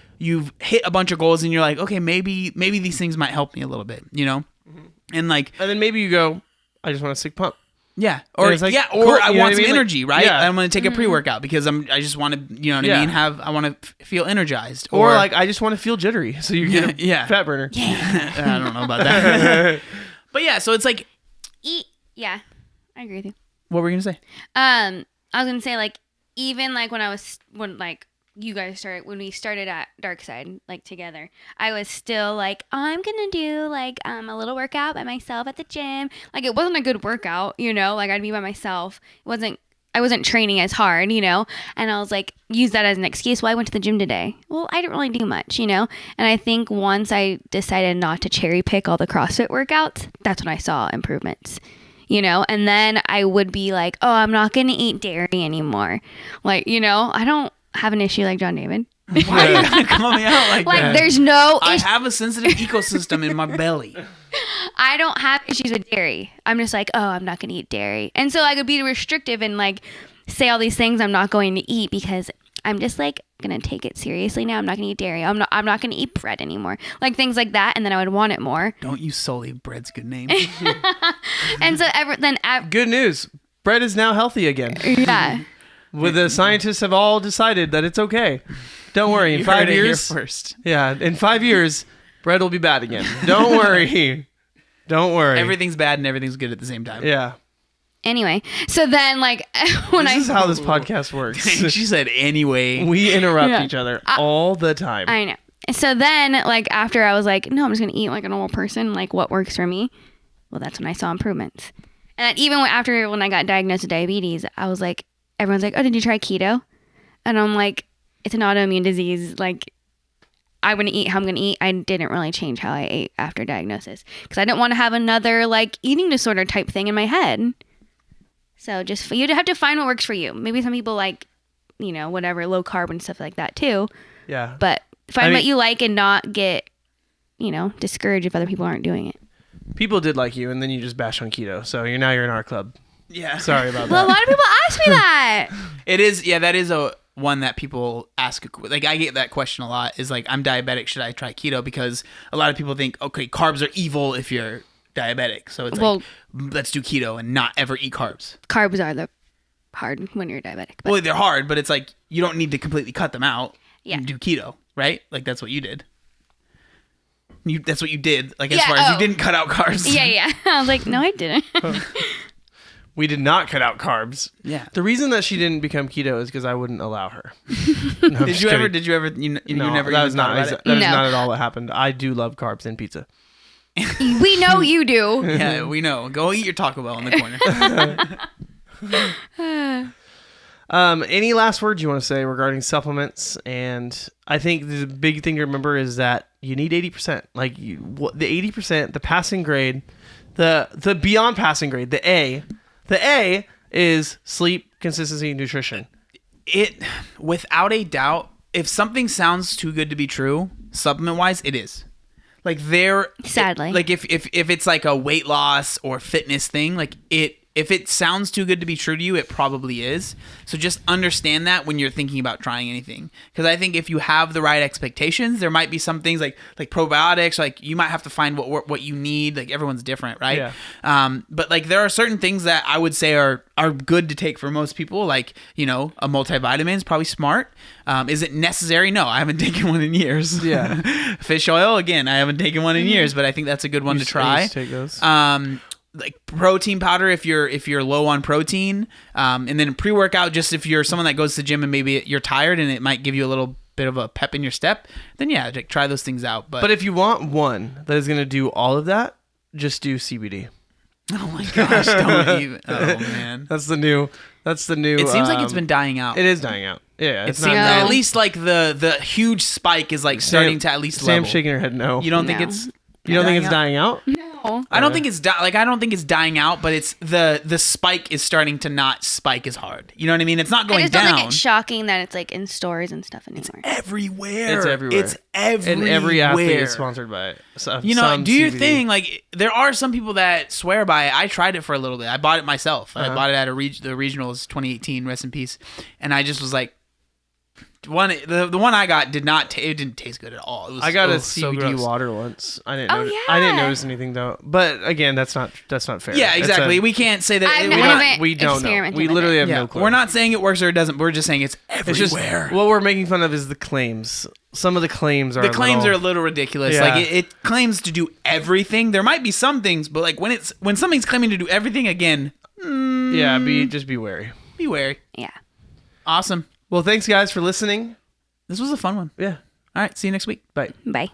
hit a bunch of goals and you're like, okay, maybe these things might help me a little bit, you know? And then maybe you go, I just want a sick pump. Yeah. Or like, or cool, I want some like, energy, right? yeah. I'm going to take a pre-workout because I just want to, you know what I mean? I want to feel energized. Or like, I just want to feel jittery. So you get a fat burner. Yeah. I don't know about that. But yeah, so it's like, Yeah, I agree with you. What were you going to say? I was gonna say, like, even like when you guys started, when we started at Dark Side, like together, I was still like, oh, I'm gonna do like a little workout by myself at the gym. Like, it wasn't a good workout, you know, like I'd be by myself. I wasn't training as hard, you know, and I was like, use that as an excuse. Well, I went to the gym today. Well, I didn't really do much, you know, and I think once I decided not to cherry pick all the CrossFit workouts, that's when I saw improvements. You know, and then I would be like, oh, I'm not going to eat dairy anymore. Like, you know, I don't have an issue like John David. Why are you going to call me out like that? There's no I have a sensitive ecosystem in my belly. I don't have issues with dairy. I'm just like, oh, I'm not going to eat dairy. And so I could be restrictive and like say all these things I'm not going to eat because I'm just like going to take it seriously now. I'm not going to eat dairy. I'm not going to eat bread anymore. Like things like that. And then I would want it more. Don't you sully bread's good name. And so good news. Bread is now healthy again. Yeah. The scientists have all decided that it's okay. Don't worry. In 5 years. First. Yeah. In 5 years, bread will be bad again. Don't worry. Don't worry. Everything's bad and everything's good at the same time. Yeah. Anyway, so then like this is how this podcast works. She said anyway. We interrupt each other all the time. I know. So then like after I was like, no, I'm just going to eat like a normal person, like what works for me. Well, that's when I saw improvements. And even when I got diagnosed with diabetes, I was like, everyone's like, oh, did you try keto? And I'm like, it's an autoimmune disease. Like, I'm going to eat how I'm going to eat. I didn't really change how I ate after diagnosis because I didn't want to have another like eating disorder type thing in my head. So just you have to find what works for you. Maybe some people like, you know, whatever, low carb and stuff like that too. Yeah. But find what you like and not get, you know, discouraged if other people aren't doing it. People did like you, and then you just bash on keto. So you're in our club. Yeah. Sorry about that. Well, a lot of people ask me that. It is. Yeah, that is a one that people ask. Like, I get that question a lot. Is like, I'm diabetic. Should I try keto? Because a lot of people think, okay, carbs are evil if you're diabetic. So it's like, let's do keto and not ever eat carbs. Carbs are hard when you're diabetic. But. Well, they're hard, but it's like you don't need to completely cut them out. Yeah. And do keto, right? Like that's what you did. That's what you did. Like as far as you didn't cut out carbs. Yeah. I was like, no, I didn't. We did not cut out carbs. Yeah. The reason that she didn't become keto is because I wouldn't allow her. No, Did you ever? You never. That was not. That is not at all what happened. I do love carbs and pizza. We know you do. Yeah, we know. Go eat your Taco Bell in the corner. Any last words you want to say regarding supplements? And I think the big thing to remember is that you need 80%. Like the 80%, the passing grade, the beyond passing grade, the A is sleep, consistency, nutrition. It, without a doubt, if something sounds too good to be true, supplement wise, it is. Like sadly, like if it's like a weight loss or fitness thing, like if it sounds too good to be true to you, it probably is. So just understand that when you're thinking about trying anything. Because I think if you have the right expectations, there might be some things like probiotics, like you might have to find what you need. Like everyone's different, right? Yeah. But like there are certain things that I would say are good to take for most people. Like, a multivitamin is probably smart. Is it necessary? No, I haven't taken one in years. Yeah. Fish oil, again, I haven't taken one in years, but I think that's a good one to try. I used to take those. Like protein powder if you're low on protein, and then pre-workout just if you're someone that goes to the gym and maybe you're tired and it might give you a little bit of a pep in your step, then yeah, like, try those things out. But if you want one that is going to do all of that, just do CBD. Oh my gosh, don't even. Oh man, that's the new. It seems like it's been dying out. It is dying out. Yeah, it seems at least like the huge spike is like starting to at least level. Sam's shaking her head. No, you don't think it's. You don't think it's dying out? No. I don't think it's dying out, but it's the spike is starting to not spike as hard. You know what I mean? It's not going down. I just don't think it's shocking that it's like in stores and stuff anymore. It's everywhere. It's everywhere. And every athlete is sponsored by it. So, do your thing. Like there are some people that swear by it. I tried it for a little bit. I bought it myself. I bought it at the regionals 2018. Rest in peace. And I just was like. The one I got it didn't taste good at all. I got a CBD water once. I didn't notice anything though. But again, that's not fair. Yeah, exactly. We can't say that. We don't know. We literally have no clue. We're not saying it works or it doesn't. We're just saying it's everywhere. What we're making fun of is the claims. Some of the claims are a little ridiculous. Yeah. Like it claims to do everything. There might be some things, but like when something's claiming to do everything again. Just be wary. Be wary. Yeah. Awesome. Well, thanks guys for listening. This was a fun one. Yeah. All right. See you next week. Bye. Bye.